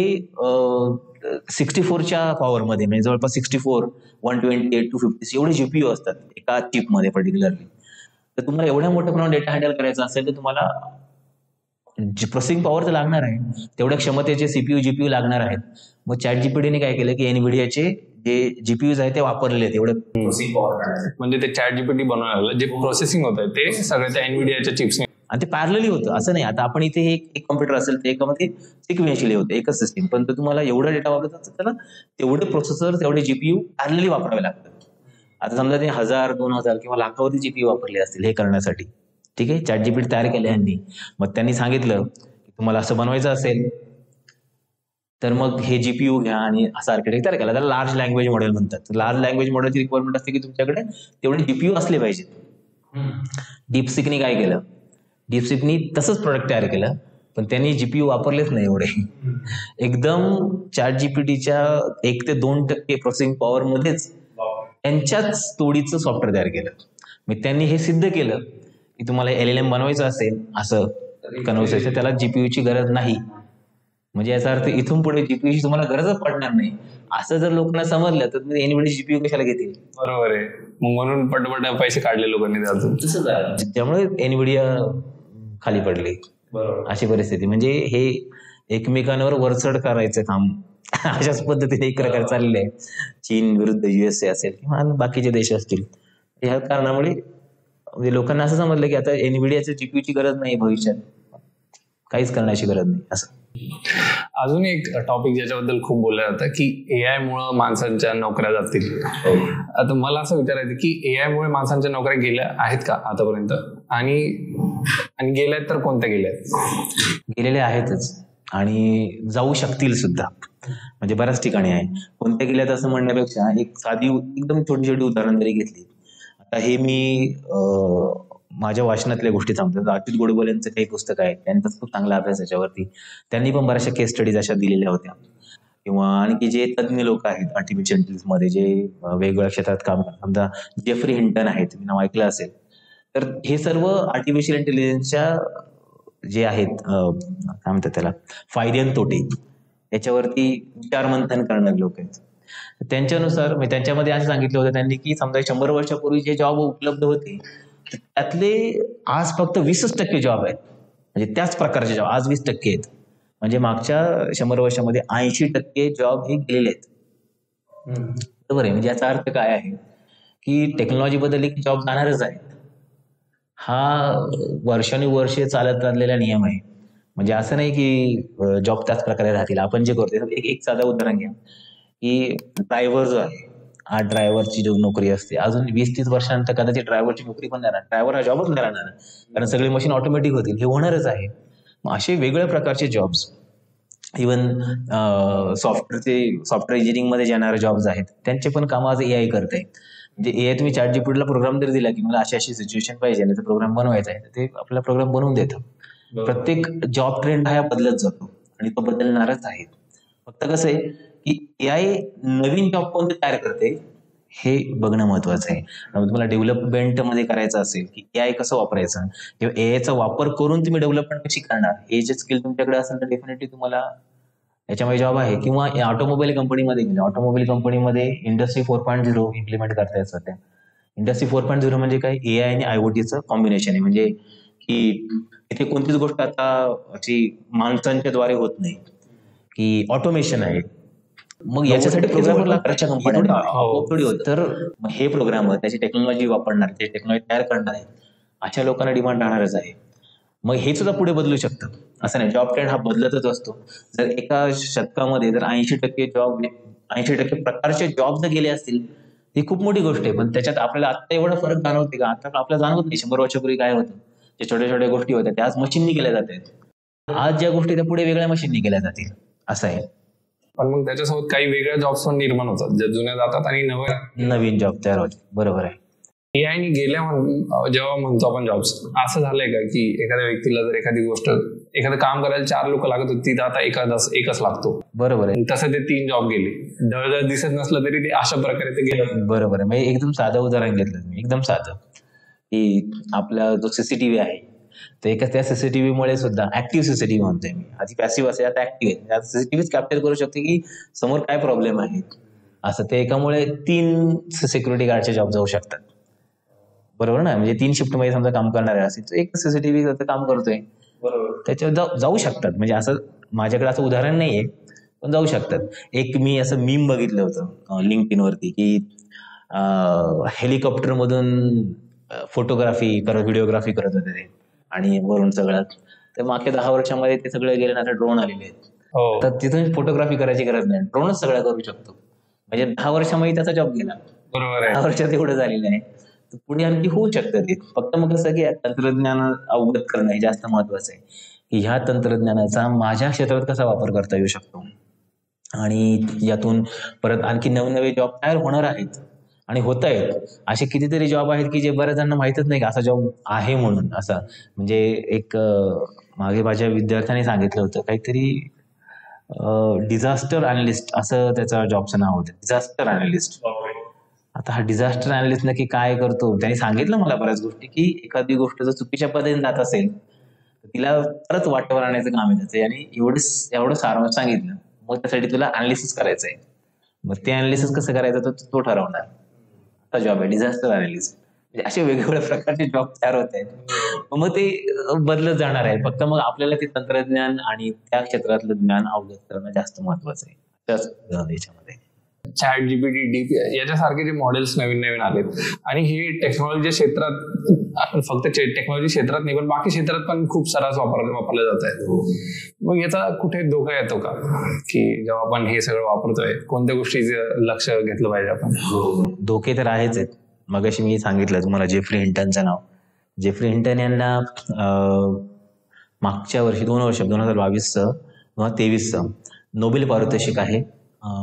64च्या पॉवरमध्ये, म्हणजे जवळपास 64, 128, 256 एवढे जीपीयू असतात एका चिपमध्ये पर्टिक्युलरली. तर तुम्हाला एवढ्या मोठ्या प्रमाणात डेटा हँडल करायचा असेल तर तुम्हाला जी प्रोसेसिंग पॉवर तर लागणार आहे, तेवढ्या क्षमतेचे सीपीयू जीपीयू लागणार आहेत. मग चॅट जीपीटीने काय केलं की एनव्हिडियाचे जे जीपीयूज आहेत ते वापरले एवढे प्रोसेसिंग पॉवर. म्हणजे ते चॅट जीपीटी बनवायला जे प्रोसेसिंग होत आहे ते सगळं त्या एनव्हिडियाच्या चिप्सने, आणि ते पॅरलली होतं. असं नाही आता आपण इथे एक कम्प्युटर असेल तर एकामध्ये सिक्वेन्शियली होतं एकच सिस्टीम, पण तुम्हाला एवढा डेटा वापरत असेल त्याला तेवढे प्रोसेसर तेवढे जीपीयू पॅरलली वापरावे लागतात. आता समजा ते 1000, 2000 किंवा लाखावधी जीपीयू वापरले असतील हे करण्यासाठी. ठीक आहे, चॅट जीपीटी तयार केले यांनी. मग त्यांनी सांगितलं की तुम्हाला असं बनवायचं असेल तर मग हे जीपीयू घ्या आणि असा आर्किटेक्ट तयार केला. त्याला लार्ज लँग्वेज मॉडेल म्हणतात. लार्ज लँग्वेज मॉडेलची रिक्वायरमेंट असते की तुमच्याकडे तेवढे जीपीयू असले पाहिजेत. डीपसिकनी काय केलं, डीपसिकनी तसंच प्रोडक्ट तयार केलं, पण त्यांनी जीपीयू वापरलेच नाही एवढे. एकदम चॅट जीपीटीच्या 1 ते 2% प्रोसेसिंग पॉवर मध्येच त्यांच्याच तोडीचं सॉफ्टवेअर तयार केलं. मग त्यांनी हे सिद्ध केलं की तुम्हाला एलएलएम बनवायचं असेल असं कन्व्हर्सेशन, त्याला जीपीयूची गरज नाही. म्हणजे याचा अर्थ इथून पुढे जीपीयूची तुम्हाला गरजच पडणार नाही. असं जर लोकांना समजलं तर एनव्हिडिया जीपीयू कशाला घेतील. बरोबर आहे. मग म्हणून पटपट पैसे काढले लोकांनी त्यातून. त्यामुळे एनव्हिडिया खाली पडली. अशी परिस्थिती. म्हणजे हे एकमेकांवर वरचढ करायचं काम अशाच पद्धतीने एक प्रकार चाललेलं आहे. चीन विरुद्ध युएसए असेल किंवा बाकीचे देश असतील. ह्या कारणामुळे म्हणजे लोकांना असं समजलं की आता एनव्हिडियाचं जीपीयूची गरज नाही, भविष्यात काहीच करण्याची गरज नाही असं. अजून एक टॉपिक ज्याच्याबद्दल खूप बोललं जातं की एआय मुळे माणसांच्या नोकऱ्या जातील. आता मला असं विचारायचं की एआय मुळे माणसांच्या नोकऱ्या गेल्या आहेत का आतापर्यंत, आणि गेल्यात तर कोणत्या गेल्यात? गेलेल्या आहेतच आणि जाऊ शकतील सुद्धा. म्हणजे बऱ्याच ठिकाणी आहे. कोणत्या गेल्यात असं म्हणण्यापेक्षा एक साधी एकदम छोटी छोटी उदाहरण जरी घेतली. आता हे मी माझ्या वाचनातल्या गोष्टी सांगतो. अच्युत गोडबोले यांचं काही पुस्तक आहे, त्यांचा खूप चांगला अभ्यास याच्यावरती. त्यांनी पण बऱ्याचशा केस स्टडीज अशा दिलेल्या होत्या. किंवा आणखी जे तज्ज्ञ लोक आहेत आर्टिफिशियल इंटेलिजन्स मध्ये जे वेगवेगळ्या क्षेत्रात काम करतात, समजा जेफ्री हिंटन आहे, तुम्ही नाव ऐकलं असेल. तर हे सर्व आर्टिफिशियल इंटेलिजन्सच्या जे आहेत काय म्हणतात त्याला फायदे आणि तोटे याच्यावरती विचार मंथन करणारे लोक आहेत. त्यांच्यानुसार त्यांच्यामध्ये असं सांगितलं होतं त्यांनी की समजा 100 वर्षापूर्वी जे जॉब उपलब्ध होते त्यातले आज फक्त 20% जॉब आहेत. म्हणजे त्याच प्रकारचे जॉब आज 20% आहेत. म्हणजे मागच्या 100 वर्षामध्ये 80% जॉब हे गेलेले आहेत. बरोबर आहे. म्हणजे याचा अर्थ काय आहे की टेक्नॉलॉजी बदलली की जॉब जाणारच आहेत. हा वर्षानुवर्षे चालत आलेला नियम आहे. म्हणजे असं नाही की जॉब त्याच प्रकारे राहतील. आपण जे करतो एक साधं उदाहरण घ्या की ड्रायव्हर जो आहे, हा ड्रायव्हरची जो नोकरी असते अजून 20-30 वर्षानंतर कदाचित ड्रायव्हरची नोकरी पण नाही राहणार. ड्रायव्हर हा जॉबच नाही राहणार, कारण सगळे मशीन ऑटोमॅटिक होतील. हे होणारच आहे. मग असे वेगवेगळ्या प्रकारचे जॉब्स, इव्हन सॉफ्टवेअर इंजिनिअरिंग मध्ये येणारे जॉब्स आहेत त्यांचे पण काम आज एआय करत आहे. म्हणजे एआय तुम्ही चॅट जीपीटीला प्रोग्राम जर दिला की मला अशी अशी सिच्युएशन पाहिजे तर प्रोग्राम बनवायचा आहे, ते आपल्याला प्रोग्राम बनवून देतं. प्रत्येक जॉब ट्रेंड हा बदलत जातो आणि तो बदलणारच आहे. फक्त कसं आहे की एआय नवीन जॉब कोणते तयार करते हे बघणं महत्वाचं आहे. तुम्हाला डेव्हलपमेंट मध्ये करायचं असेल की एआय कसं वापरायचं किंवा एआयचा वापर करून तुम्ही डेव्हलपमेंट कशी करणार, हे जे स्किल तुमच्याकडे असेल तर डेफिनेटली तुम्हाला याच्यामध्ये जॉब आहे. किंवा ऑटोमोबाईल कंपनीमध्ये गेले, ऑटोमोबाईल कंपनीमध्ये इंडस्ट्री 4.0 इम्प्लिमेंट करता येत सध्या. इंडस्ट्री 4.0 म्हणजे काय, एआय आणि आयओटीचं कॉम्बिनेशन आहे. म्हणजे की इथे कोणतीच गोष्ट आता अशी माणसांच्या द्वारे होत नाही, की ऑटोमेशन आहे. मग याच्यासाठी प्रोग्रामर लागतात कंपन्यांना. तर हे प्रोग्रामर त्याची टेक्नॉलॉजी वापरणार, ते टेक्नॉलॉजी तयार करणार आहे, अशा लोकांना डिमांड राहणारच आहे. मग हे सुद्धा पुढे बदलू शकतं. असं नाही, जॉब ट्रेंड हा बदलतच असतो. जर एका शतकामध्ये जर 80% जॉब 80% प्रकारचे जॉब जर गेले असतील ही खूप मोठी गोष्ट आहे. पण त्याच्यात आपल्याला आता एवढा फरक जाणवते का? आता आपल्याला जाणवत नाही. 100 वर्षापूर्वी काय होतं, जे छोट्या छोट्या गोष्टी होत्या त्या आज मशीननी केल्या जातात. आज ज्या गोष्टी त्या पुढे वेगळ्या मशीननी केल्या जातील असं आहे. पण मग त्याच्यासोबत काही वेगळ्या जॉब्स पण निर्माण होतात, ज्या जुन्या जातात आणि नवीन जॉब तयार होते. बरोबर आहे. एआयनी गेल्या जेव्हा म्हणतो आपण जॉब्स, असं झालंय का की एखाद्या व्यक्तीला जर एखादी गोष्ट, एखादं काम करायला 4 लोक लागत होती, तिथं आता एकच लागतो. बरोबर आहे. तसं ते 3 जॉब गेले. ढळढळ दिसत नसलं तरी ते अशा प्रकारे ते गेलं. बरोबर आहे. म्हणजे एकदम साधं उदाहरण घेतलं मी, एकदम साधं, की आपला जो सीसीटीव्ही आहे तर एका त्या सीसीटीव्हीमुळे सुद्धा ऍक्टिव्ह सीसीटीव्ही म्हणतोय मी, आधी पॅसिव्ह असेल आता ऍक्टिव्ह आहे. सीसीटीव्हीच कॅप्चर करू शकते की समोर काय प्रॉब्लेम आहे असं. ते एकामुळे 3 सिक्युरिटी गार्डचे जॉब जाऊ शकतात. बरोबर ना? म्हणजे 3 शिफ्ट मध्ये समजा काम करणार आहे असेल तर एक सीसीटीव्ही काम करतोय, बरोबर, त्याच्यावर जाऊ शकतात. म्हणजे असं माझ्याकडे असं उदाहरण नाहीये पण जाऊ शकतात. एक मी असं मीम बघितलं होतं लिंक्डइन वरती की हेलिकॉप्टर मधून फोटोग्राफी व्हिडिओग्राफी करत होते ते आणि वरून सगळं. तर मागच्या 10 वर्षामध्ये ते सगळे गेले ना, आता ड्रोन आलेले आहेत. तर तिथून फोटोग्राफी करायची गरज नाही, ड्रोनच सगळं करू शकतो. म्हणजे 10 वर्षामध्ये त्याचा जॉब गेला. बरोबर आहे. 10 वर्षात एवढं झालेलं आहे. पुढे आणखी होऊ शकतं ते. फक्त मग कसं की तंत्रज्ञान अवगत करणं हे जास्त महत्वाचं आहे, की ह्या तंत्रज्ञानाचा माझ्या क्षेत्रात कसा वापर करता येऊ शकतो आणि यातून परत आणखी नवनवे जॉब तयार होणार आहेत आणि होत आहेत. असे कितीतरी जॉब आहेत की जे बऱ्याच जणांना माहितच नाही की असा जॉब आहे म्हणून. असा म्हणजे एक मागे माझ्या विद्यार्थ्याने सांगितलं होतं काहीतरी डिझास्टर अनालिस्ट असं त्याचं जॉबचं नाव होतं, डिझास्टर अनालिस्ट. आता हा डिझास्टर अनालिस्ट नक्की काय करतो त्यांनी सांगितलं मला बऱ्याच गोष्टी, की एखादी गोष्ट जर चुकीच्या पद्धतीने जात असेल तर तिला परत वाटेवर आणण्याचं काम आहे त्याचं. आणि एवढं सारांश सांगितलं. मग त्यासाठी तुला अनालिसिस करायचं आहे. मग ते अनालिसिस कसं करायचं तो ठरवणार. आता जॉब आहे डिझास्टर अनालिस्ट. म्हणजे असे वेगवेगळ्या प्रकारचे जॉब तयार होत आहेत. मग ते बदलत जाणार आहे. फक्त मग आपल्याला ते तंत्रज्ञान आणि त्या क्षेत्रातलं ज्ञान अवगत करणं जास्त महत्वाचं आहे याच्यामध्ये. चॅट जीपीटी, डीपीआय याच्यासारखे जे मॉडेल्स नवीन आलेत आणि हे टेक्नॉलॉजी क्षेत्रात, फक्त टेक्नॉलॉजी क्षेत्रात नाही पण बाकी क्षेत्रात पण खूप सर्रास वापरले जात आहेत. मग याचा कुठे धोका येतो का, की जेव्हा आपण हे सगळं वापरतोय कोणत्या गोष्टीचं लक्ष घेतलं पाहिजे आपण? धोके तर आहेच आहेत. मगाशी मी सांगितलं तुम्हाला जेफ्री हिंटनचं नाव. जेफ्री हिंटन यांना मागच्या वर्षी 2 वर्ष 2022चं 2023चं नोबेल पारितोषिक आहे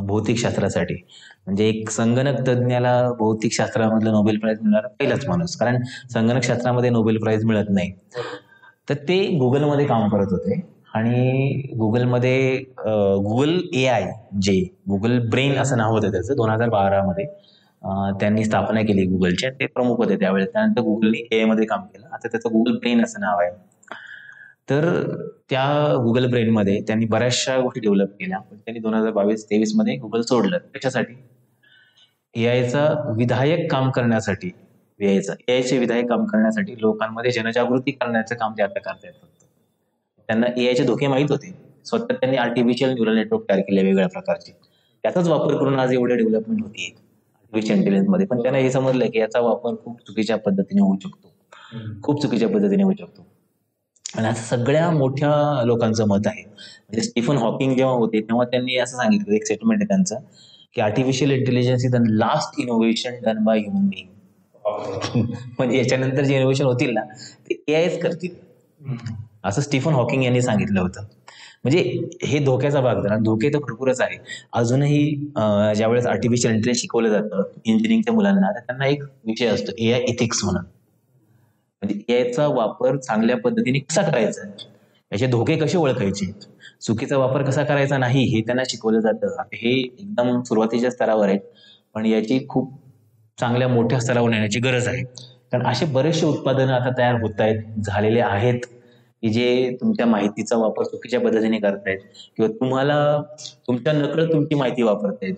भौतिक शास्त्रासाठी. म्हणजे एक संगणक तज्ज्ञाला भौतिक शास्त्रामधलं नोबेल प्राइज मिळणारा पहिलाच माणूस, कारण संगणक शास्त्रामध्ये नोबेल प्राइज मिळत नाही. तर ते गुगलमध्ये काम करत होते आणि गुगलमध्ये गुगल AI जे गुगल ब्रेन असं नाव होतं त्याचं 2012 मध्ये त्यांनी स्थापना केली गुगलची. ते प्रमुख होते त्यावेळेस. त्यानंतर गुगलने AI मध्ये काम केलं. आता त्याचं गुगल ब्रेन असं नाव आहे. तर त्या गुगल ब्रेनमध्ये त्यांनी बऱ्याचशा गोष्टी डेव्हलप केल्या. पण त्यांनी 2022-23 मध्ये गुगल सोडलं. त्याच्यासाठी एआयचा विधायक काम करण्यासाठी, एआयचे विधायक काम करण्यासाठी लोकांमध्ये जनजागृती करण्याचं काम ते आता करतायत. त्यांना एआयचे धोके माहीत होते. स्वतः त्यांनी आर्टिफिशियल न्यूरल नेटवर्क तयार केले वेगवेगळ्या प्रकारचे. त्याचाच वापर करून आज एवढे डेव्हलपमेंट होती आर्टिफिशियल इंटेलिजन्स मध्ये. पण त्यांना हे समजलं की याचा वापर खूप चुकीच्या पद्धतीने होऊ शकतो. आणि असं सगळ्या मोठ्या लोकांचं मत आहे. म्हणजे स्टीफन हॉकिंग जेव्हा होते तेव्हा त्यांनी असं सांगितलं, एक स्टेटमेंट आहे त्यांचं, की artificial intelligence is the last innovation done by human being. म्हणजे याच्यानंतर जे इनोव्हेशन होतील ना ते एआयच करतील, असं स्टीफन हॉकिंग यांनी सांगितलं होतं. म्हणजे हे धोक्याचा भाग झाला. धोके तर भरपूरच आहे. अजूनही ज्यावेळेस आर्टिफिशियल इंटेलिजन्स शिकवलं जातं इंजिनिअरिंगच्या मुलांना, तर त्यांना एक विषय असतो एआय इथिक्स म्हणून. म्हणजे एआयचा वापर चांगल्या पद्धतीने कसा करायचा, याचे धोके कसे ओळखायचे, चुकीचा वापर कसा करायचा नाही हे त्यांना शिकवलं जातं. हे एकदम सुरुवातीच्या स्तरावर आहे, पण याची खूप चांगल्या मोठ्या स्तरावर नेण्याची गरज आहे. कारण असे बरेचसे उत्पादनं आता तयार होत आहेत, झालेले आहेत, की जे तुमच्या माहितीचा वापर चुकीच्या पद्धतीने करतायत किंवा तुम्हाला तुमच्या नकळत तुमची माहिती वापरतायत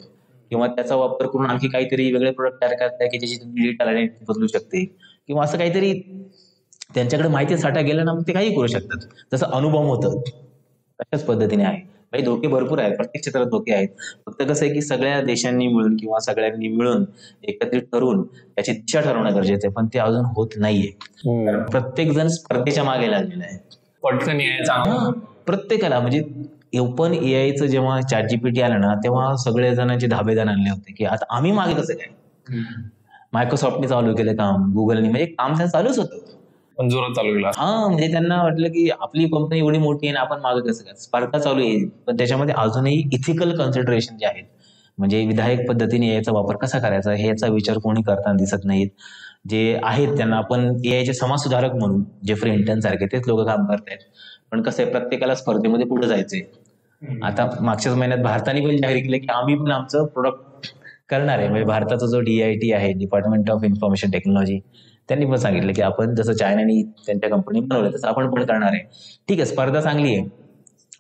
किंवा त्याचा वापर करून आणखी काहीतरी वेगळे प्रोडक्ट तयार करताय की ज्याची तुम्ही डिलीट बदलू शकते किंवा असं काहीतरी त्यांच्याकडे माहिती साठा गेला ना मग ते काही करू शकतात. जसं अनुभव होतं तशाच पद्धतीने आहे. काही धोके भरपूर आहेत, प्रत्येक क्षेत्रात धोके आहेत. फक्त कसं आहे की सगळ्या देशांनी मिळून किंवा सगळ्यांनी मिळून एकत्रित ठरवून त्याची दिशा ठरवणं गरजेचं आहे, पण ते अजून होत नाहीये. प्रत्येक जण स्पर्धेच्या मागे लागलेला आहे. पटकन यायचा प्रत्येकाला. म्हणजे ओपन एआयचं जेव्हा ChatGPT आलं ना, तेव्हा सगळे जणांचे धाबेदार आणले होते की आता आम्ही मागे कसं काय. मायक्रोसॉफ्टने चालू केलं काम, गुगलने, म्हणजे काम त्यांचं चालूच होतं. पण जोरात चालू केला. म्हणजे त्यांना वाटलं की आपली कंपनी एवढी मोठी आहे आणि आपण मागे कसं काय. स्पर्धा चालू आहे, पण त्याच्यामध्ये अजूनही इथिकल कन्सिडरेशन जे आहेत, म्हणजे विधायक पद्धतीने याचा वापर कसा करायचा हे याचा विचार कोणी करताना दिसत नाहीत. जे आहेत त्यांना आपण एआयचे समाज सुधारक म्हणून जेफ्री हिंटन सारखे तेच लोक काम करतायत. पण कसं आहे, प्रत्येकाला स्पर्धेमध्ये पुढे जायचंय. आता मागच्याच महिन्यात भारताने पण जाहीर केलं की आम्ही पण आमचं प्रोडक्ट करणार आहे. म्हणजे भारताचा जो DIT आहे, डिपार्टमेंट ऑफ इन्फॉर्मेशन टेक्नॉलॉजी, त्यांनी पण सांगितलं की आपण जसं चायनाने त्यांच्या कंपनी बनवलं तसं आपण पण करणार आहे. ठीक आहे, स्पर्धा चांगली आहे,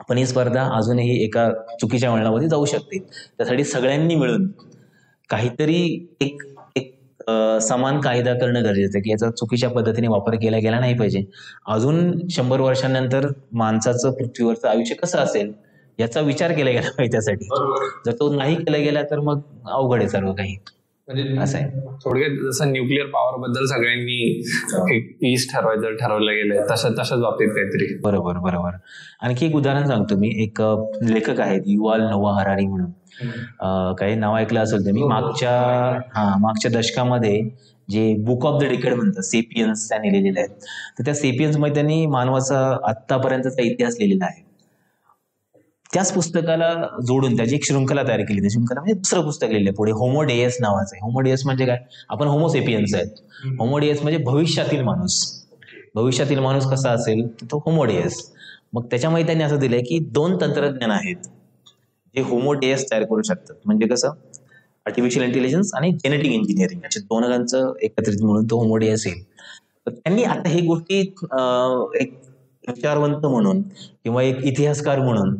पण ही स्पर्धा अजूनही एका चुकीच्या वळणामध्ये जाऊ शकते. त्यासाठी सगळ्यांनी मिळून काहीतरी एक एक समान कायदा करणं गरजेचं आहे की याचा चुकीच्या पद्धतीने वापर केला गेला नाही पाहिजे. अजून 100 वर्षांनंतर माणसाचं पृथ्वीवरचं आयुष्य कसं असेल याचा विचार केला गेला पाहिजे. त्यासाठी जर तो नाही केला गेला तर मग अवघड आहे सर्व काही. म्हणजे असं आहे. थोडक्यात जसं न्यूक्लिअर पॉवर बद्दल सगळ्यांनी एक ईस्ट ठरवलं गेलंय, तशाच बाबतीत काहीतरी. बरोबर. आणखी एक उदाहरण सांगतो मी. एक लेखक आहेत युval नोआ हरारी म्हणून, काही नाव ऐकलं असेल तुम्ही. मागच्या दशकामध्ये जे बुक ऑफ द डेकेड म्हणतात, सेपियन्स त्यांनी लिहिलेले आहेत. तर त्या सेपियन्स मध्ये त्यांनी मानवाचा आत्तापर्यंतचा इतिहास लिहिलेला आहे. त्याच पुस्तकाला जोडून त्याची एक शृंखला तयार केली. त्या शृंखला म्हणजे दुसरं पुस्तक लिहिलं पुढे, होमो डेयस नावाचं आहे. होमो डेयस म्हणजे काय, आपण होमो सेपियन्स आहेत. होमो डेयस म्हणजे भविष्यातील माणूस कसा असेल तो होमो डेयस. मग त्याच्यामध्ये त्यांनी असं दिलंय की 2 तंत्रज्ञान आहेत जे होमो डेयस तयार करू शकतात. म्हणजे कसं, आर्टिफिशियल इंटेलिजन्स आणि जेनेटिक इंजिनिअरिंग, अशा दोघांचं एकत्रित म्हणून तो होमो डेयस येईल. तर त्यांनी आता ही गोष्टी एक विचारवंत म्हणून किंवा एक इतिहासकार म्हणून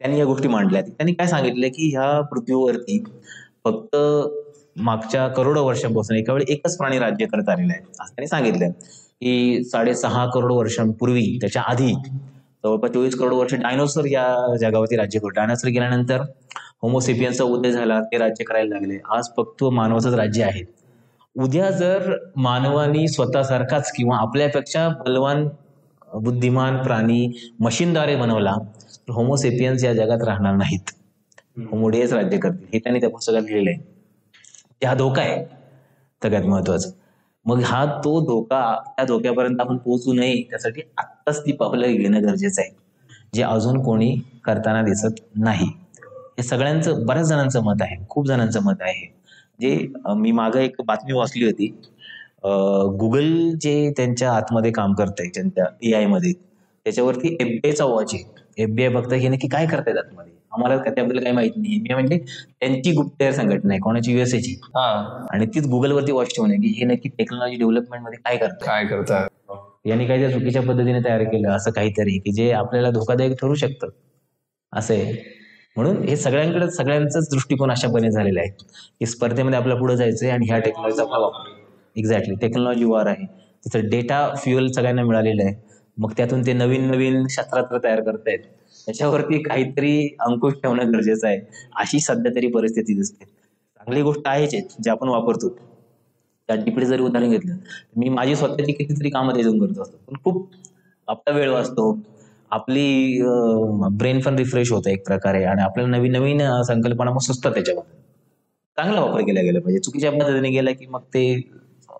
त्यांनी या गोष्टी मांडल्या. त्यांनी काय सांगितलं की ह्या पृथ्वीवरती फक्त मागच्या करोडो वर्षांपासून एका वेळी एकच प्राणी राज्य करत आलेला आहे असं त्यांनी सांगितलं. की 6.5 करोड वर्षांपूर्वी, त्याच्या आधी जवळपास 24 करोड वर्ष डायनोसॉर या जगावरती राज्य करतो. डायनोसॉर गेल्यानंतर होमोसेपियन्सचा उदय झाला, ते राज्य करायला लागले. आज फक्त मानवाचंच राज्य आहे. उद्या जर मानवानी स्वतःसारखाच किंवा आपल्यापेक्षा बलवान बुद्धिमान प्राणी मशीनद्वारे बनवला तर होमोसेपियन्स या जगात राहणार नाहीत, होमोडेयस राज्य करतील. हे त्यांनी त्या पुस्तकात लिहिलेलं आहे. हा धोका आहे सगळ्यात महत्वाचं. मग तो धोका, त्या धोक्यापर्यंत आपण पोहोचू नये त्यासाठी आत्ताच ती पावलं घेणं गरजेचं आहे, जे अजून कोणी करताना दिसत नाही. हे सगळ्यांचं, बऱ्याच जणांचं मत आहे, खूप जणांचं मत आहे. जे मी मागं एक बातमी वाचली होती, गुगल जे त्यांच्या आतमध्ये काम करतंय त्यांच्या AI मध्ये, त्याच्यावरती FBIचा वॉच आहे. FBI बघतं की नक्की काय करतायत आतमध्ये, आम्हाला त्याबद्दल काही माहित नाही. FBI म्हणजे त्यांची गुप्तहेर संघटना आहे, कोणाची, USAची. आणि तीच गुगलवरती वॉच ठेवून आहे की हे नक्की टेक्नॉलॉजी डेव्हलपमेंट मध्ये काय करतात. यांनी काही चुकीच्या पद्धतीने तयार केलं असं काहीतरी की जे आपल्याला धोकादायक ठरू शकतं असं आहे. म्हणून हे सगळ्यांचाच दृष्टिकोन अशापणे झालेला आहे की स्पर्धेमध्ये आपल्याला पुढे जायचंय आणि ह्या टेक्नॉलॉजीचा आपला वापर. एक्झॅक्टली, टेक्नॉलॉजी वॉर आहे. तिथं डेटा फ्युएल सगळ्यांना मिळालेलं आहे. मग त्यातून ते नवीन शस्त्रास्त्र तयार करतायत. त्याच्यावरती काहीतरी अंकुश ठेवणं गरजेचं आहे, अशी सध्या तरी परिस्थिती दिसते. चांगली गोष्ट आहेच जे आपण वापरतो. ChatGPT जरी उदाहरण घेतलं, मी माझी स्वतःची कितीतरी कामं त्यातून करत असतो, पण खूप आपला वेळ वाचतो, आपली ब्रेन पण रिफ्रेश होतं एक प्रकारे, आणि आपल्याला नवीन संकल्पना मग सुचतात. त्याच्यामध्ये चांगला वापर केला गेला पाहिजे. चुकीच्या पद्धतीने गेला की मग ते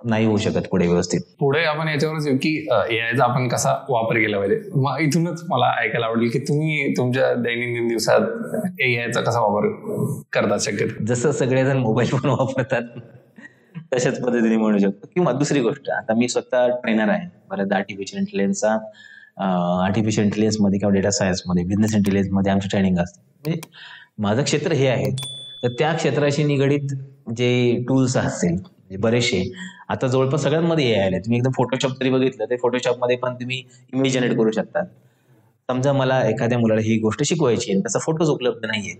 नाही होऊ शकत पुढे व्यवस्थित. पुढे आपण याच्यावरच येऊ की एआयचा आपण कसा वापर केला पाहिजे. मग इथूनच मला ऐकायला आवडेल की तुम्ही तुमच्या दैनंदिन दिवसात एआयचा कसा वापर करतात शक्यतो. जसं सगळेजण मोबाईल फोन वापरतात तशाच पद्धतीने म्हणू शकतो. किंवा दुसरी गोष्ट, आता मी स्वतः ट्रेनर आहे बऱ्याच आर्टिफिशियल इंटेलिजन्स मध्ये किंवा डेटा सायन्स मध्ये, बिझनेस इंटेलिजन्स मध्ये आमची ट्रेनिंग असते. म्हणजे माझं क्षेत्र हे आहे, तर त्या क्षेत्राशी निगडीत जे टूल्स असतील बरेचसे आता जवळपास सगळ्यांमध्ये हे आले. तुम्ही एकदम फोटोशॉप जरी बघितलं तर फोटोशॉपमध्ये पण तुम्ही इमेज जनरेट करू शकता. समजा मला एखाद्या मुलाला ही गोष्ट शिकवायची आहे, त्याचा फोटोज उपलब्ध नाहीये,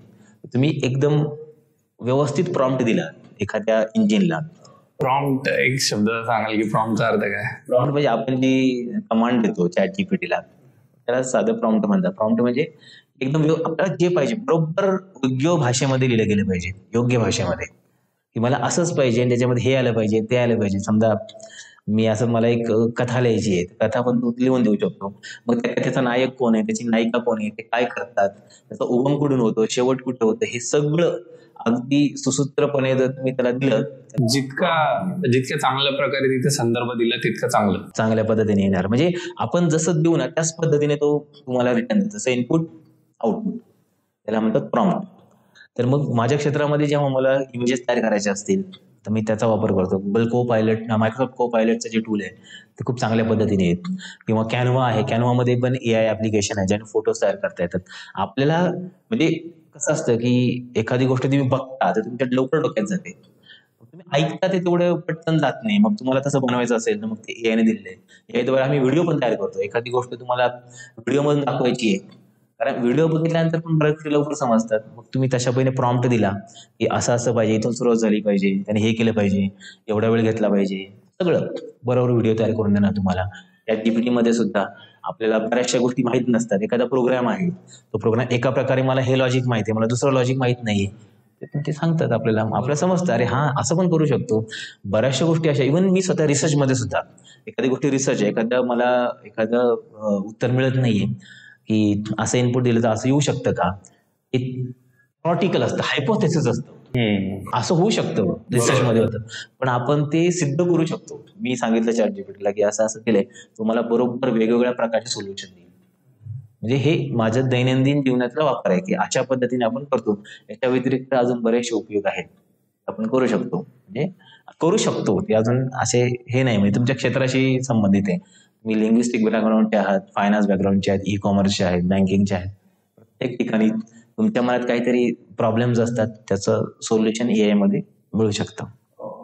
तुम्ही एकदम व्यवस्थित प्रॉम्प्ट दिला एखाद्या इंजिनला. प्रॉम्प्ट एक शब्द सांगाल की प्रॉम्प्टचा अर्थ काय? प्रॉम्प्ट म्हणजे आपण जी कमांड देतो ChatGPTला त्याला साधं प्रॉम्प्ट म्हणतात. प्रॉम्प्ट म्हणजे एकदम आपल्याला जे पाहिजे बरोबर योग्य भाषेमध्ये लिहिलं गेलं पाहिजे, योग्य भाषेमध्ये, की मला असंच पाहिजे, त्याच्यामध्ये हे आलं पाहिजे, ते आलं पाहिजे. समजा मी असं मला एक कथा लिहायची आहे, कथा पण तू लिहून देऊ शकतो. मग त्या कथेचा नायक कोण आहे, त्याची नायिका कोण आहे, ते काय करतात, त्याचा उगम कुठून होतो, शेवट कुठं होतं, हे सगळं अगदी सुसूत्रपणे जर तुम्ही त्याला दिलं, जितक्या चांगल्या प्रकारे तिथे संदर्भ दिला तितकं चांगल्या पद्धतीने येणार. म्हणजे आपण जसं देऊ ना त्याच पद्धतीने तो तुम्हाला रिटर्न देतो. जसं इनपुट आउटपुट, त्याला म्हणतात प्रॉम्प्ट. तर मग माझ्या क्षेत्रामध्ये जेव्हा मला इमेजेस तयार करायचे असतील तर मी त्याचा वापर करतो. गुगल को पायलट, मायक्रोसॉफ्ट को पायलटचं जे टूल आहे ते खूप चांगल्या पद्धतीने आहेत. किंवा कॅनव्हा आहे, कॅनव्हामध्ये पण AI ऍप्लिकेशन आहे ज्याने फोटोज तयार करता येतात. आपल्याला म्हणजे कसं असतं की एखादी गोष्ट तुम्ही बघता तर तुमच्या लवकर डोक्यात जाते, तुम्ही ऐकता ते तेवढं पटकन जात नाही. मग तुम्हाला तसं बनवायचं असेल तर मग ते AI ने दिलेलं आहे. AI द्वारे आम्ही व्हिडिओ पण तयार करतो. एखादी गोष्ट तुम्हाला व्हिडिओमधून दाखवायची आहे, कारण व्हिडिओ बघितल्यानंतर पण बऱ्याच गोष्टी लवकर समजतात. मग तुम्ही तशा पहिले प्रॉम्प्ट दिला की असं असं पाहिजे, इथून सुरुवात झाली पाहिजे, त्याने हे केलं पाहिजे, एवढा वेळ घेतला पाहिजे, सगळं बरोबर व्हिडिओ तयार करून देणार तुम्हाला. या GPT मध्ये सुद्धा आपल्याला बऱ्याचशा गोष्टी माहीत नसतात. एखादा प्रोग्राम आहे, तो प्रोग्राम एका प्रकारे मला हे लॉजिक माहिती आहे, मला दुसरं लॉजिक माहित नाहीये, ते सांगतात आपल्याला समजतं, अरे हा असं पण करू शकतो. बऱ्याचशा गोष्टी अशा, इव्हन मी स्वतः रिसर्च मध्ये सुद्धा एखादी गोष्टी रिसर्च आहे, एखादं उत्तर मिळत नाहीये की असं इनपुट दिलं तर असं येऊ शकतं का, हे प्रॉक्टिकल असतं, हायपोथेसिस असतं, असं होऊ शकतं, रिसर्च मध्ये होतं, पण आपण ते सिद्ध करू शकतो. मी सांगितलं ChatGPT ला की असं असं केलंय, तुम्हाला बरोबर वेगवेगळ्या प्रकारचे सोल्युशन देईल. म्हणजे हे माझ्या दैनंदिन जीवनातला वापर आहे की अशा पद्धतीने आपण करतो. याच्या व्यतिरिक्त अजून बरेचसे उपयोग आहेत, आपण करू शकतो. म्हणजे करू शकतो ते अजून असे हे नाही, म्हणजे तुमच्या क्षेत्राशी संबंधित आहे. तुम्ही लिंग्विस्टिक बॅकग्राऊंडचे आहात, फायनान्स बॅकग्राऊंडचे आहेत, ई कॉमर्सचे आहेत, बँकिंगचे आहेत, प्रत्येक ठिकाणी तुमच्या मनात काहीतरी प्रॉब्लेम्स असतात, त्याचं सोल्युशन AI मध्ये मिळू शकतं.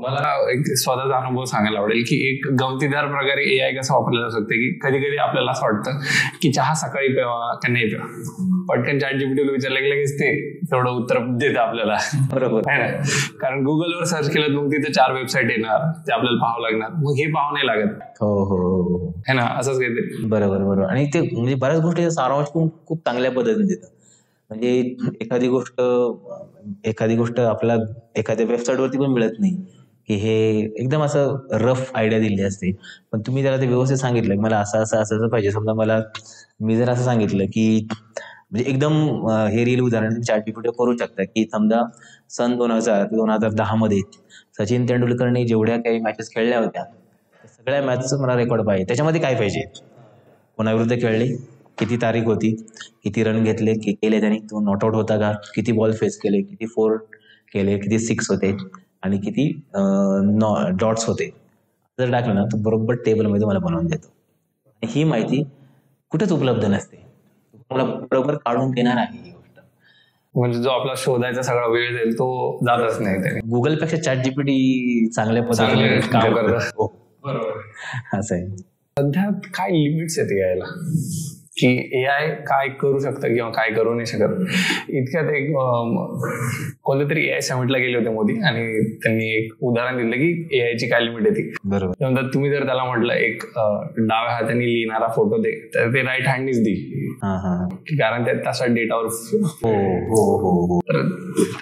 मला एक स्वतःचा अनुभव सांगायला आवडेल की एक गमतीदार प्रकारे AI कसं वापरलं जाऊ शकते की कधी कधी आपल्याला असं वाटतं की चहा सकाळी प्यावा का नाही प्यावा, पटकन ChatGPT ला विचारलं की लगेच ते तेवढं उत्तर देतं आपल्याला, बरोबर आहे ना. कारण गुगलवर सर्च केलं मग तिथे 4 वेबसाईट येणार, ते आपल्याला पाहावं लागणार, मग हे पाहावं नाही लागत. हो हो हो, है ना, असंच काहीतरी. बरोबर. आणि ते म्हणजे बऱ्याच गोष्टी सारांश खूप चांगल्या पद्धतीने देतात. म्हणजे एखादी गोष्ट आपल्याला एखाद्या वेबसाईटवरती पण मिळत नाही, की हे एकदम असं रफ आयडिया दिली असते, पण तुम्ही त्याला ते व्यवस्थित सांगितलं की मला असं पाहिजे. समजा मी जर असं सांगितलं की म्हणजे एकदम हे रिअल उदाहरण ChatGPT करू शकता की समजा सन 2000 ते 2010 मध्ये सचिन तेंडुलकरने जेवढ्या काही मॅचेस खेळल्या होत्या त्या सगळ्या मॅचचं मला रेकॉर्ड पाहिजे. त्याच्यामध्ये काय पाहिजे, कोणाविरुद्ध खेळले, किती तारीख होती, किती रन घेतले, केले त्यांनी, तो नॉट आउट होता का, किती बॉल फेस केले, किती 4 केले, किती 6 होते आणि किती डॉट्स होते. जर टाकलं ना तर बरोबर टेबलमध्ये मला बनवून देतो. ही माहिती कुठेच उपलब्ध नसते, मला बरोबर काढून देणार आहे ही गोष्ट. म्हणजे जो आपला शोधायचा सगळा वेळ जाईल तो जातच नाही त्याने. गुगलपेक्षा ChatGPT चांगल्या पद्धतीने काम करतो. असं आहे. सध्या काय लिमिट्स आहेत यायला, की AI काय करू शकतं किंवा काय करू नाही शकत. इतक्यात एक कोणत्या तरी AI समिटला गेले होते मोदी आणि त्यांनी एक उदाहरण दिलं की AI ची काय लिमिट आहे ती. बरोबर. त्यानंतर तुम्ही जर त्याला म्हटलं एक डाव्या हाताने लिहिणारा फोटो दे, तर ते राईट हँडनीच दे, कारण त्यात तसा डेटावर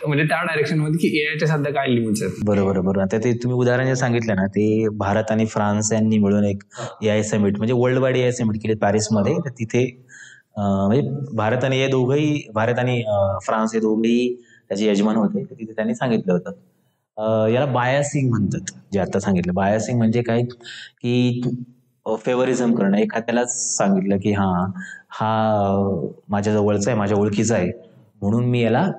म्हणजे त्या डायरेक्शन मध्ये की AIच्या सध्या काय लिमिट्स आहेत. बरोबर. आता ते तुम्ही उदाहरण जे सांगितलं ना, ते भारत आणि फ्रान्स यांनी मिळून एक AI समिट म्हणजे वर्ल्ड वाईड AI समिट केले पॅरिसमध्ये. तर तिथे म्हणजे भारत आणि फ्रान्स हे दोघेही त्याचे यजमान होते. तर तिथे त्यांनी सांगितलं होतं, याला बायासिंग म्हणतात. जे आता सांगितलं, बायासिंग म्हणजे काय की फेवरिझम करणं. एखाद्याला सांगितलं की हा माझ्या जवळचा आहे, माझ्या ओळखीचा आहे, म्हणून मी याला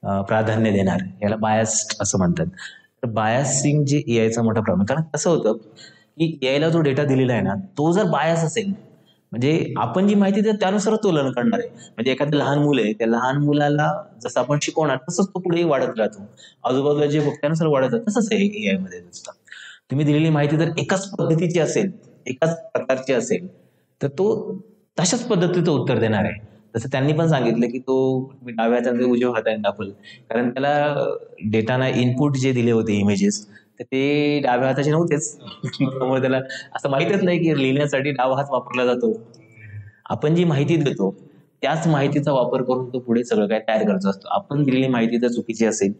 प्राधान्य देणार, याला बायस्ड असं म्हणतात. तर बायसिंग जे AIचा मोठा प्रॉब्लेम. कारण कसं होतं की AIला जो डेटा दिलेला आहे ना, तो जर बायस असेल, म्हणजे आपण जी माहिती देतो त्यानुसारच तो लर्न करणार आहे. म्हणजे एखादं लहान मुलं आहे, त्या लहान मुलाला जसं आपण शिकवणार तसंच तो पुढे वाढत राहतो. आजूबाजूला जे बघ त्यानुसार वाढत राहतं. तसंच आहे AI मध्ये नुसतं. तुम्ही दिलेली माहिती जर एकाच पद्धतीची असेल, एकाच प्रकारची असेल, तर तो तशाच पद्धतीचं उत्तर देणार आहे. तसं त्यांनी पण सांगितलं की तो डाव्या हाताने उजव्या हाताने दाखवलं, कारण त्याला डेटाना इनपुट जे दिले होते इमेजेस, तर ते डाव्या हाताचे नव्हतेच. त्यामुळे त्याला असं माहितच नाही की लिहिण्यासाठी डावा हात वापरला जातो. आपण जी माहिती देतो त्याच माहितीचा वापर करून तो पुढे सगळं काय तयार करायचं असतो. आपण दिलेली माहिती जर चुकीची असेल,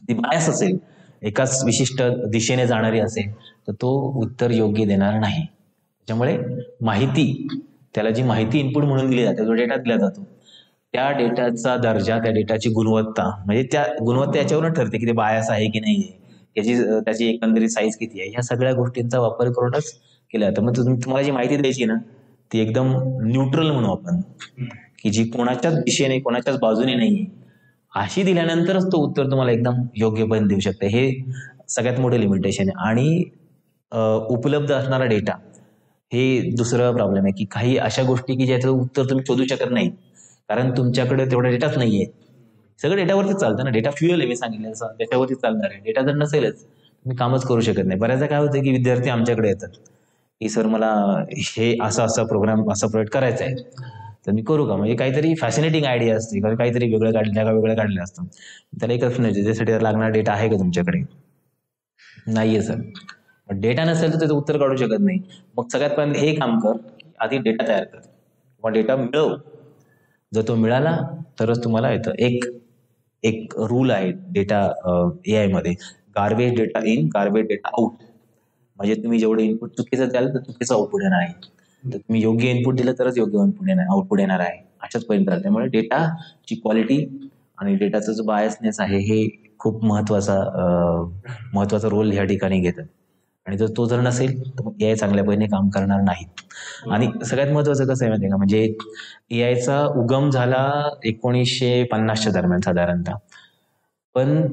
ती बायस असेल, एकाच विशिष्ट दिशेने जाणारी असेल तर तो उत्तर योग्य देणार नाही. त्याच्यामुळे माहिती, त्याला जी माहिती इनपुट म्हणून दिली जाते, जो डेटा दिला जातो, त्या डेटाचा दर्जा, त्या डेटाची गुणवत्ता, म्हणजे त्या गुणवत्ता याच्यावरून ठरते की ते बायस आहे की नाही आहे, त्याची एकंदरीत साईज किती आहे, ह्या सगळ्या गोष्टींचा वापर करूनच केला जातं. मग तुम्हाला जी माहिती द्यायची ना ती एकदम न्यूट्रल म्हणू आपण, की जी कोणाच्याच दिशेने कोणाच्याच बाजूने नाहीये, अशी दिल्यानंतरच तो उत्तर तुम्हाला एकदम योग्यपणे देऊ शकते. हे सगळ्यात मोठं लिमिटेशन आहे. आणि उपलब्ध असणारा डेटा हे दुसरं प्रॉब्लेम आहे, की काही अशा गोष्टी की ज्याचं उत्तर तुम्ही शोधू शकत नाही, कारण तुमच्याकडे तेवढा डेटाच नाहीये. सगळं डेटावरतीच चालतं ना, डेटा फ्युएल आहे, मी सांगितलं तसं त्याच्यावरतीच चालणार आहे. डेटा जर नसेलच तुम्ही कामच करू शकत नाही. बऱ्याचदा काय होतं की विद्यार्थी आमच्याकडे येतात की सर मला हे असा प्रोग्राम, असा प्रोजेक्ट करायचा आहे, तर मी करू का? म्हणजे काहीतरी फॅसिनेटिंग आयडिया असते, काहीतरी वेगळं काढलेलं असतं. त्याला एकच प्रश्न विचारायचा, त्यासाठी लागणारा डेटा आहे का तुमच्याकडे? नाहीये सर. डेटा नसेल तर त्याचं उत्तर काढू शकत नाही. मग सगळ्यात पहिले हे काम कर, आधी डेटा तयार कर किंवा डेटा मिळव. जर तो मिळाला तरच तुम्हाला येतं. एक रूल आहे डेटा AI मध्ये, garbage data in, garbage data out. म्हणजे तुम्ही जेवढे इनपुट चुकीचं द्याल तर चुकीचं आउटपुट येणार आहे, तर तुम्ही योग्य इनपुट दिलं तरच योग्य आउटपुट येणार आहे. अशाच पर्यंत. त्यामुळे डेटाची क्वालिटी आणि डेटाचा जो बायसनेस आहे हे खूप महत्वाचा रोल ह्या ठिकाणी घेतं. आणि तो जर नसेल तर मग AI चांगल्या पद्धतीने काम करणार नाही. आणि सगळ्यात महत्वाचं कसं आहे माहिती आहे का, म्हणजे AIचा उगम झाला 1950च्या दरम्यान साधारणतः, पण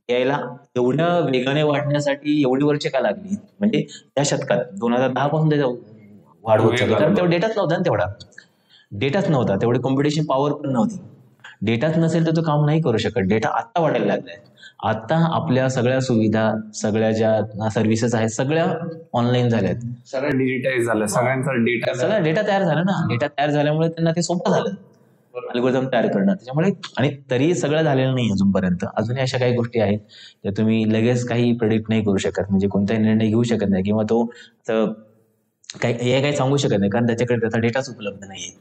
यायला एवढ्या वेगाने वाढण्यासाठी एवढी वर्ष का लागली? म्हणजे त्या शतकात 2010 पासून त्याचा वाढ होत चालली, कारण तेवढा डेटाच नव्हता ना, तेवढी कॉम्पिटिशन पॉवर पण नव्हती. डेटाच नसेल तर तो काम नाही करू शकत. डेटा आत्ता वाढायला लागलाय. आता आपल्या सगळ्या सुविधा, सगळ्या ज्या सर्व्हिसेस आहेत सगळ्या ऑनलाईन झाल्यात, सगळं डिजिटाईज झालं, सगळा डेटा तयार झाला ना. डेटा तयार झाल्यामुळे त्यांना ते सोपं झालं अल्गोरिदम तयार करणं. त्याच्यामुळे, आणि तरी सगळं झालेलं नाही अजूनपर्यंत. अजूनही अशा काही गोष्टी आहेत ज्या तुम्ही लगेच काही प्रेडिक्ट नाही करू शकत, म्हणजे कोणताही निर्णय घेऊ शकत नाही, किंवा तो काही सांगू शकत नाही, कारण त्याच्याकडे त्याचा डेटाच उपलब्ध नाहीये.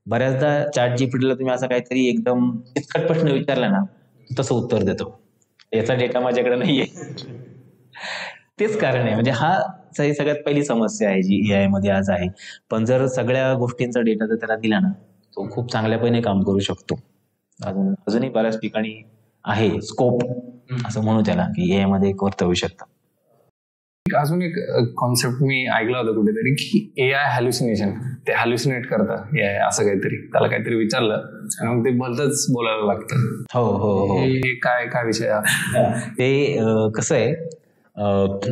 बऱ्याचदा ChatGPTला तुम्ही असा काहीतरी एकदम किचकट प्रश्न विचारला ना, तसं उत्तर देतो, याचा डेटा माझ्याकडे नाहीये. तेच कारण आहे, म्हणजे हा सगळ्यात पहिली समस्या आहे जी AI मध्ये आज आहे. पण जर सगळ्या गोष्टींचा डेटा जर त्याला दिला ना, तो खूप चांगल्यापणे काम करू शकतो. अजूनही बऱ्याच ठिकाणी आहे स्कोप, असं म्हणू त्याला, की AI मध्ये करता येऊ शकतं. अजून एक कॉन्सेप्ट मी ऐकला होता कुठेतरी, की AI हॅल्युसिनेशन, ते हॅल्युसिनेट करतं AI, असं काहीतरी. त्याला काहीतरी विचारलं आणि मग ते भलतंच बोलायला लागतं. हो. हे काय विषय आहे? ते कसं आहे,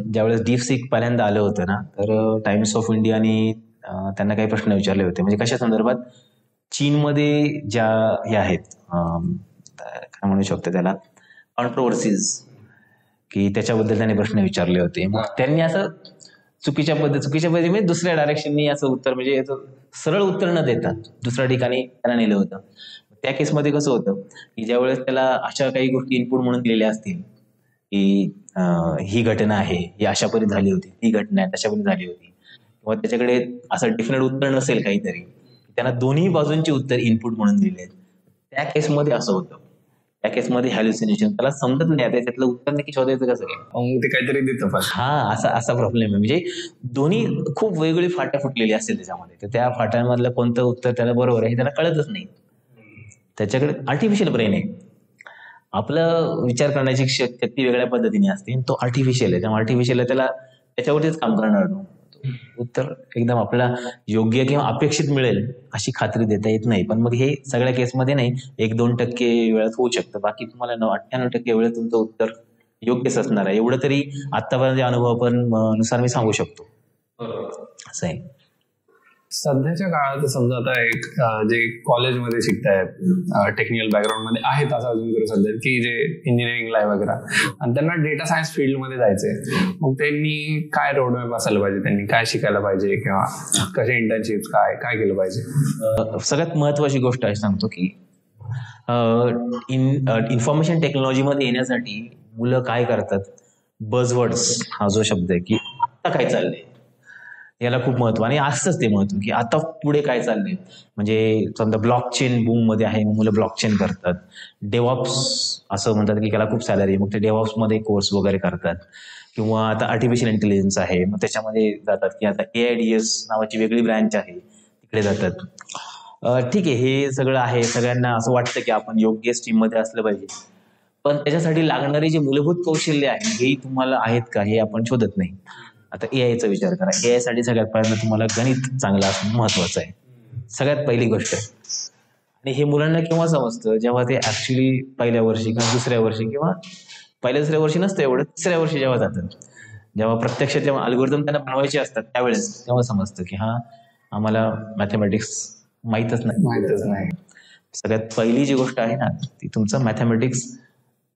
ज्यावेळेस डीपसीक पहिल्यांदा आलं होतं ना, तर टाइम्स ऑफ इंडियाने त्यांना काही प्रश्न विचारले होते, म्हणजे कशा संदर्भात. चीनमध्ये ज्या हे आहेत, काय म्हणू शकतो त्याला, कॉन्ट्रोवर्सीज, की त्याच्याबद्दल त्यांनी प्रश्न विचारले होते. मग त्यांनी असं चुकीच्या पद्धती म्हणजे दुसऱ्या डायरेक्शननी असं उत्तर, म्हणजे सरळ उत्तर न देता दुसऱ्या ठिकाणी त्यांना नेलं होतं. त्या केसमध्ये कसं होतं, की ज्यावेळेस त्याला अशा काही गोष्टी इनपुट म्हणून दिलेल्या असतील, की ही घटना आहे, ही अशा पद्धतीने झाली होती, ही घटना आहे तशा पद्धतीने झाली होती, किंवा त्याच्याकडे असं डिफरंट उत्तर नसेल काहीतरी, त्यांना दोन्ही बाजूंची उत्तर इनपुट म्हणून दिले, त्या केसमध्ये असं होतं. त्या केसमध्ये हॅल्युसिनेशन, त्याला समजत नाही आता त्यातलं उत्तर नक्की शोधायचं कसं काय, ते काहीतरी देतं. असा प्रॉब्लेम आहे. म्हणजे दोन्ही खूप वेगवेगळी फाट्या फुटलेली असतील त्याच्यामध्ये, तर त्या फाट्यांमधलं कोणतं उत्तर त्याला बरोबर आहे हे त्याला कळतच नाही. त्याच्याकडे आर्टिफिशियल ब्रेन आहे, आपलं विचार करण्याची शक्ती वेगळ्या पद्धतीने असते, तो आर्टिफिशियल आहे. त्यामुळे आर्टिफिशियल त्याला त्याच्यावरतीच काम करणार, उत्तर एकदम आपल्याला योग्य किंवा अपेक्षित मिळेल अशी खात्री देता येत नाही. पण मग हे सगळ्या केसमध्ये नाही, 1-2% वेळात होऊ शकतं, बाकी तुम्हाला 98% वेळेत तुमचं उत्तर योग्यच असणार आहे. एवढं तरी आतापर्यंत अनुभव पण नुसार मी सांगू शकतो. असं आहे. सध्याच्या काळात समजा आता एक जे कॉलेजमध्ये शिकतायत, टेक्निकल बॅकग्राऊंड मध्ये आहेत असं अजून करू सध्या, की जे इंजिनिअरिंगला आहे वगैरे, आणि त्यांना डेटा सायन्स फील्डमध्ये जायचंय, मग त्यांनी काय रोडमॅप असायला पाहिजे, त्यांनी काय शिकायला पाहिजे, किंवा कसे इंटर्नशिप्स काय केलं पाहिजे? सगळ्यात महत्वाची गोष्ट आहे सांगतो, की इन्फॉर्मेशन टेक्नॉलॉजीमध्ये येण्यासाठी मुलं काय करतात, बझवर्ड्स हा जो शब्द आहे, की आता काय चाललंय, याला खूप महत्व आणि असतंच ते महत्व की आता पुढे काय चाललंय. म्हणजे समजा ब्लॉकचेन बूम मध्ये आहे, मुलं ब्लॉकचेन करतात. डेव्हऑप्स असं म्हणतात की त्याला खूप सॅलरी, मग ते डेव्हऑप्स मध्ये कोर्स वगैरे करतात. किंवा आता आर्टिफिशियल इंटेलिजन्स आहे, मग त्याच्यामध्ये जातात की आता AIDS नावाची वेगळी ब्रँच आहे, तिकडे जातात. ठीक आहे, हे सगळं आहे, सगळ्यांना असं वाटतं की आपण योग्य स्ट्रीम मध्ये असलं पाहिजे. पण त्याच्यासाठी लागणारी जी मूलभूत कौशल्य आहे हे तुम्हाला आहेत का, हे आपण शोधत नाही. आता एआयचा विचार करा, एआय साठी सगळ्यात पहिल्यांदा तुम्हाला गणित चांगलं असणं महत्वाचं आहे, सगळ्यात पहिली गोष्ट. आणि हे मुलांना केव्हा समजतं, जेव्हा ते ऍक्च्युली पहिल्या वर्षी किंवा दुसऱ्या वर्षी किंवा पहिल्या दुसऱ्या वर्षी नसतं एवढं, तिसऱ्या वर्षी जेव्हा जातात, जेव्हा प्रत्यक्षात जेव्हा अल्गोरिदम त्यांना बनवायचे असतात त्यावेळेस तेव्हा समजतं की हा आम्हाला मॅथमॅटिक्स माहीतच नाही. सगळ्यात पहिली जी गोष्ट आहे ना, ती तुमचं मॅथमॅटिक्स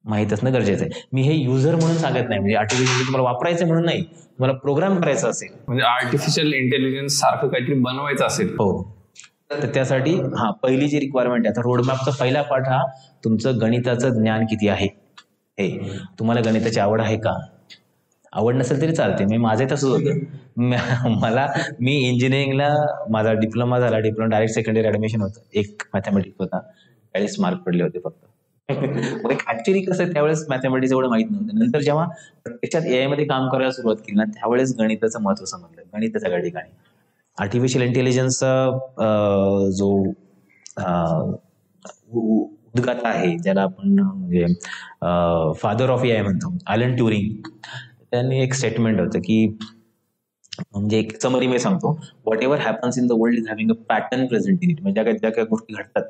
माहीत असणं गरजेचं आहे. मी हे युजर म्हणून सांगत नाही, म्हणजे आर्टिफिशियल तुम्हाला वापरायचं म्हणून नाही, तुम्हाला प्रोग्राम करायचा असेल, म्हणजे आर्टिफिशियल इंटेलिजन्स सारखं काहीतरी बनवायचं असेल, हो, तर त्यासाठी पहिली जी रिक्वायरमेंट आहे, आता रोडमॅपचा पहिला पार्ट हा तुमचं गणिताचं ज्ञान किती आहे. हे तुम्हाला गणिताची आवड आहे का? आवड नसेल तरी चालते. मी माझे तसंच होतं. मी इंजिनिअरिंगला माझा डिप्लोमा झाला, diploma direct second year admission होतं, एक मॅथमॅटिक्स होता, 40 मार्क पडले होते फक्त. मग ऍक्च्युली कसं त्यावेळेस मॅथमॅटिक्स एवढं माहित नव्हतं. नंतर जेव्हा प्रत्यक्षात एआय मध्ये काम करायला सुरुवात केली ना, त्यावेळेस गणिताचं महत्व समजलं. गणित सगळ्या ठिकाणी आर्टिफिशियल इंटेलिजन्सचा जो उद्गाता आहे, ज्याला आपण म्हणजे फादर ऑफ एआय म्हणतो, ॲलन ट्युरिंग, त्यांनी एक स्टेटमेंट होतं की, म्हणजे एक समरी मी सांगतो, what ever happens in the world is having a pattern present in it. म्हणजे ज्या काही गोष्टी घडतात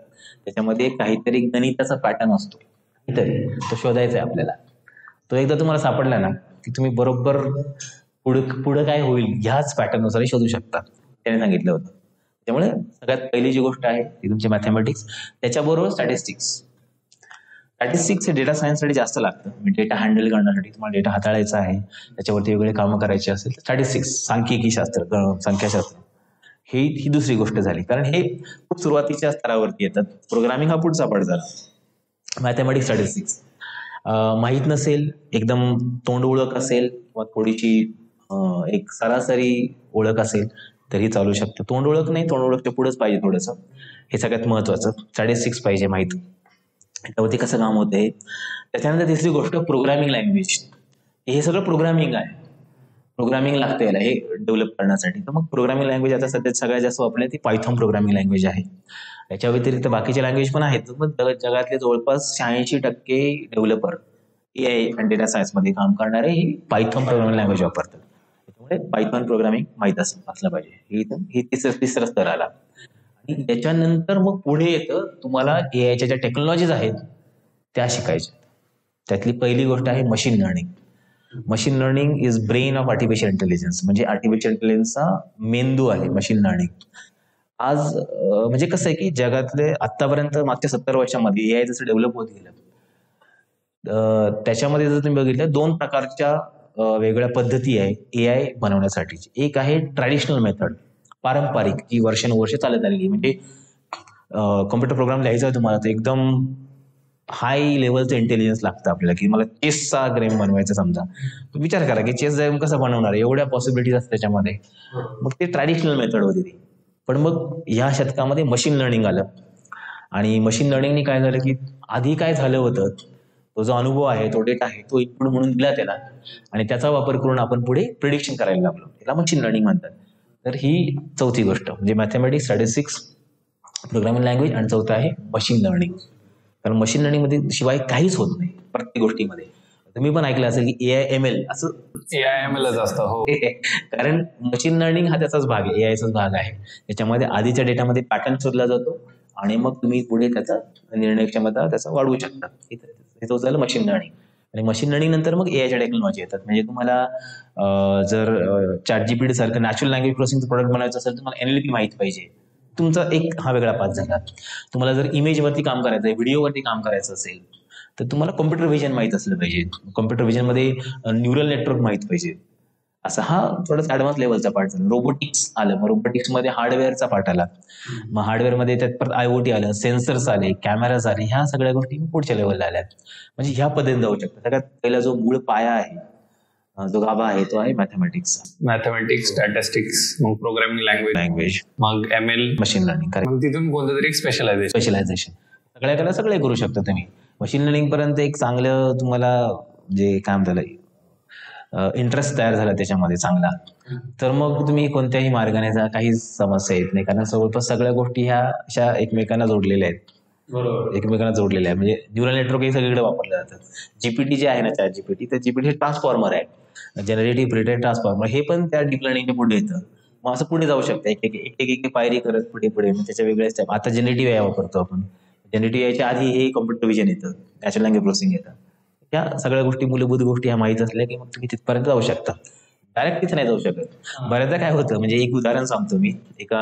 त्याच्यामध्ये काहीतरी गणिताचा पॅटर्न असतो, काहीतरी तो शोधायचा आहे आपल्याला. तो एकदा तुम्हाला सापडला ना की तुम्ही बरोबर पुढं काय होईल ह्याच पॅटर्ननुसार शोधू शकता, त्याने सांगितलं होतं. त्यामुळे सगळ्यात पहिली जी गोष्ट आहे ती तुमची मॅथमॅटिक्स, त्याच्याबरोबर स्टॅटिस्टिक्स. स्टॅटिस्टिक्स हे डेटा सायन्ससाठी जास्त लागतं. म्हणजे डेटा हँडल करण्यासाठी, तुम्हाला डेटा हाताळायचा आहे, त्याच्यावरती वेगळे कामं करायची असेल तर स्टॅटिस्टिक्स, सांख्यिकी शास्त्र, संख्याशास्त्र, ही दुसरी गोष्ट झाली. कारण हे खूप सुरुवातीच्या स्तरावरती येतात. प्रोग्रामिंग हा पुढचा पार्ट झाला. मॅथमॅटिक्स, स्टॅटिस्टिक्स माहीत नसेल, एकदम तोंड ओळख असेल किंवा थोडीशी एक सरासरी ओळख असेल तरी चालू शकतं. तोंड ओळख नाही, तोंड ओळखच्या पुढेच पाहिजे थोडंसं, हे सगळ्यात महत्वाचं. स्टॅटिस्टिक्स पाहिजे माहीत, त्यावरती कसं काम होतंय. त्याच्यानंतर तिसरी गोष्ट प्रोग्रामिंग लँग्वेज. हे सगळं प्रोग्रामिंग आहे, प्रोग्रामिंग लागतं याला हे डेव्हलप करण्यासाठी. तर मग प्रोग्रामिंग लँग्वेज आता सध्या सगळ्यात जास्त वापरली ती पायथॉन प्रोग्रामिंग लँग्वेज आहे. याच्या व्यतिरिक्त बाकीचे लँग्वेज पण आहेत, पण जगातले जवळपास 86% डेव्हलपर एआय आणि डेटा सायन्स मध्ये काम करणारे ही पायथॉन प्रोग्रामिंग लँग्वेज वापरतात. त्यामुळे पायथॉन प्रोग्रामिंग माहीत असलं पाहिजे. ही तिसरा स्तर आला. आणि त्याच्यानंतर मग पुढे येतं तुम्हाला एआयच्या ज्या टेक्नॉलॉजीज आहेत त्या शिकायच्या. त्यातली पहिली गोष्ट आहे machine learning. Machine learning is brain of artificial intelligence. म्हणजे आर्टिफिशियल इंटेलिजन्सचा मेंदू आहे मशीन लर्निंग. आज म्हणजे कसं आहे की जगातले आतापर्यंत मागच्या 70 वर्षामध्ये एआय जसं डेव्हलप होत गेलं, त्याच्यामध्ये जर तुम्ही बघितलं 2 प्रकारच्या वेगळ्या पद्धती आहे एआय बनवण्यासाठीची. एक आहे ट्रॅडिशनल मेथड, पारंपरिक, जी वर्षानुवर्ष चालत आलेली. म्हणजे कॉम्प्युटर प्रोग्राम लिहायचा आहे तुम्हाला तर एकदम हाय लेवलचं इंटेलिजन्स लागतं आपल्याला, की मला चेसचा गेम बनवायचा समजा. विचार करा की चेस गेम कसा बनवणार, एवढ्या पॉसिबिलिटीज असतात त्याच्यामध्ये. मग ते ट्रॅडिशनल मेथड होती ती. पण मग ह्या शतकामध्ये मशीन लर्निंग आलं, आणि मशीन लर्निंगने काय झालं की आधी काय झालं होतं, तो जो अनुभव आहे, तो डेटा आहे, तो इनपुट म्हणून दिला त्याला, आणि त्याचा वापर करून आपण पुढे प्रिडिक्शन करायला लागलो. त्याला मशीन लर्निंग म्हणतात. तर ही चौथी गोष्ट म्हणजे मॅथमॅटिक्स, स्टॅटिस्टिक्स, प्रोग्रामिंग लँग्वेज, आणि चौथं आहे मशीन लर्निंग. कारण मशीन लर्निंग मध्ये शिवाय काहीच होत नाही प्रत्येक गोष्टीमध्ये. तुम्ही पण ऐकलं असेल की AIML असं, AIMLच असतं. हो, कारण मशीन लर्निंग हा त्याचाच भाग आहे, एआयचाच भाग आहे. त्याच्यामध्ये आधीच्या डेटामध्ये पॅटर्न शोधला जातो आणि मग तुम्ही पुढे त्याचा निर्णय क्षमता त्याचा वाढवू शकता. हे झालं मशीन लर्निंग. आणि मशीन लर्निंग नंतर मग एआयच्या टेक्नॉलॉजी येतात. म्हणजे तुम्हाला जर ChatGPT सारखं नॅचरल लँग्वेज प्रोसेसिंगचं प्रोडक्ट बनायचं असेल तर तुम्हाला NLP माहित पाहिजे. तुमचा एक हा वेगळा पाथ झाला. तुम्हाला जर इमेजवरती काम करायचं आहे, व्हिडिओवरती काम करायचं असेल तर तुम्हाला कॉम्प्युटर व्हिजन माहित असलं पाहिजे. कॉम्प्युटर व्हिजन मध्ये न्यूरल नेटवर्क माहित पाहिजे. असा हा थोडासा ऍडव्हान्स लेवलचा पार्ट झाला. रोबोटिक्स आलं, मग रोबोटिक्स मध्ये हार्डवेअरचा पार्ट आला. मग हार्डवेअरमध्ये त्यात परत IoT आलं, सेन्सर्स आले, कॅमेराज आले. ह्या सगळ्या गोष्टी पुढच्या लेवलला आल्या. म्हणजे ह्या पद्धतीने जाऊ शकतात. सगळ्यात पहिला जो मूळ पाया आहे जो गाभा आहे तो आहे मॅथमॅटिक्स. मॅथमॅटिक्स, स्टॅटिस्टिक्स, मग प्रोग्रामिंग लँग्वेज, मग ML, मशीन लर्निंग. मग तिथून कोणतं तरी स्पेशलायझेशन सगळ्याकडे सगळे करू शकता तुम्ही. मशीन लर्निंग पर्यंत एक चांगलं तुम्हाला जे काय म्हणतात इंटरेस्ट तयार झाला त्याच्यामध्ये चांगला, तर मग तुम्ही कोणत्याही मार्गाने जा, काही समस्या येत नाही. कारण जवळपास सगळ्या गोष्टी ह्या अशा एकमेकांना जोडलेल्या आहेत. एकमेकांना जोडलेल्या आहे. म्हणजे न्यूरल नेटवर्क हे सगळीकडे वापरले जातात. जीपीटी जे आहे ना, चॅट जीपीटी, तर जीपीटी हे ट्रान्सफॉर्मर आहे, जनरेटिव्ह प्रिडिक्टर ट्रान्सफॉर्मर. हे पण त्या डीप लर्निंगच्या पुढे येतं. मग असं पुढे जाऊ शकतं, एक एक पायरी करत पुढे पुढे. मग त्याच्या वेगळ्या स्टेप. आता जनरेटिव्ह AI वापरतो आपण. जनरेटिव्ह AIच्या आधी हे कॉम्प्युटर विजन येतं, नॅचरल लँग्वेज प्रोसेसिंग येतं. त्या सगळ्या गोष्टी, मूलभूत गोष्टी ह्या माहीत असल्या की मग तुम्ही तिथपर्यंत जाऊ शकता. डायरेक्ट तिथे नाही जाऊ शकत. बऱ्याचदा काय होतं, म्हणजे एक उदाहरण सांगतो मी. एका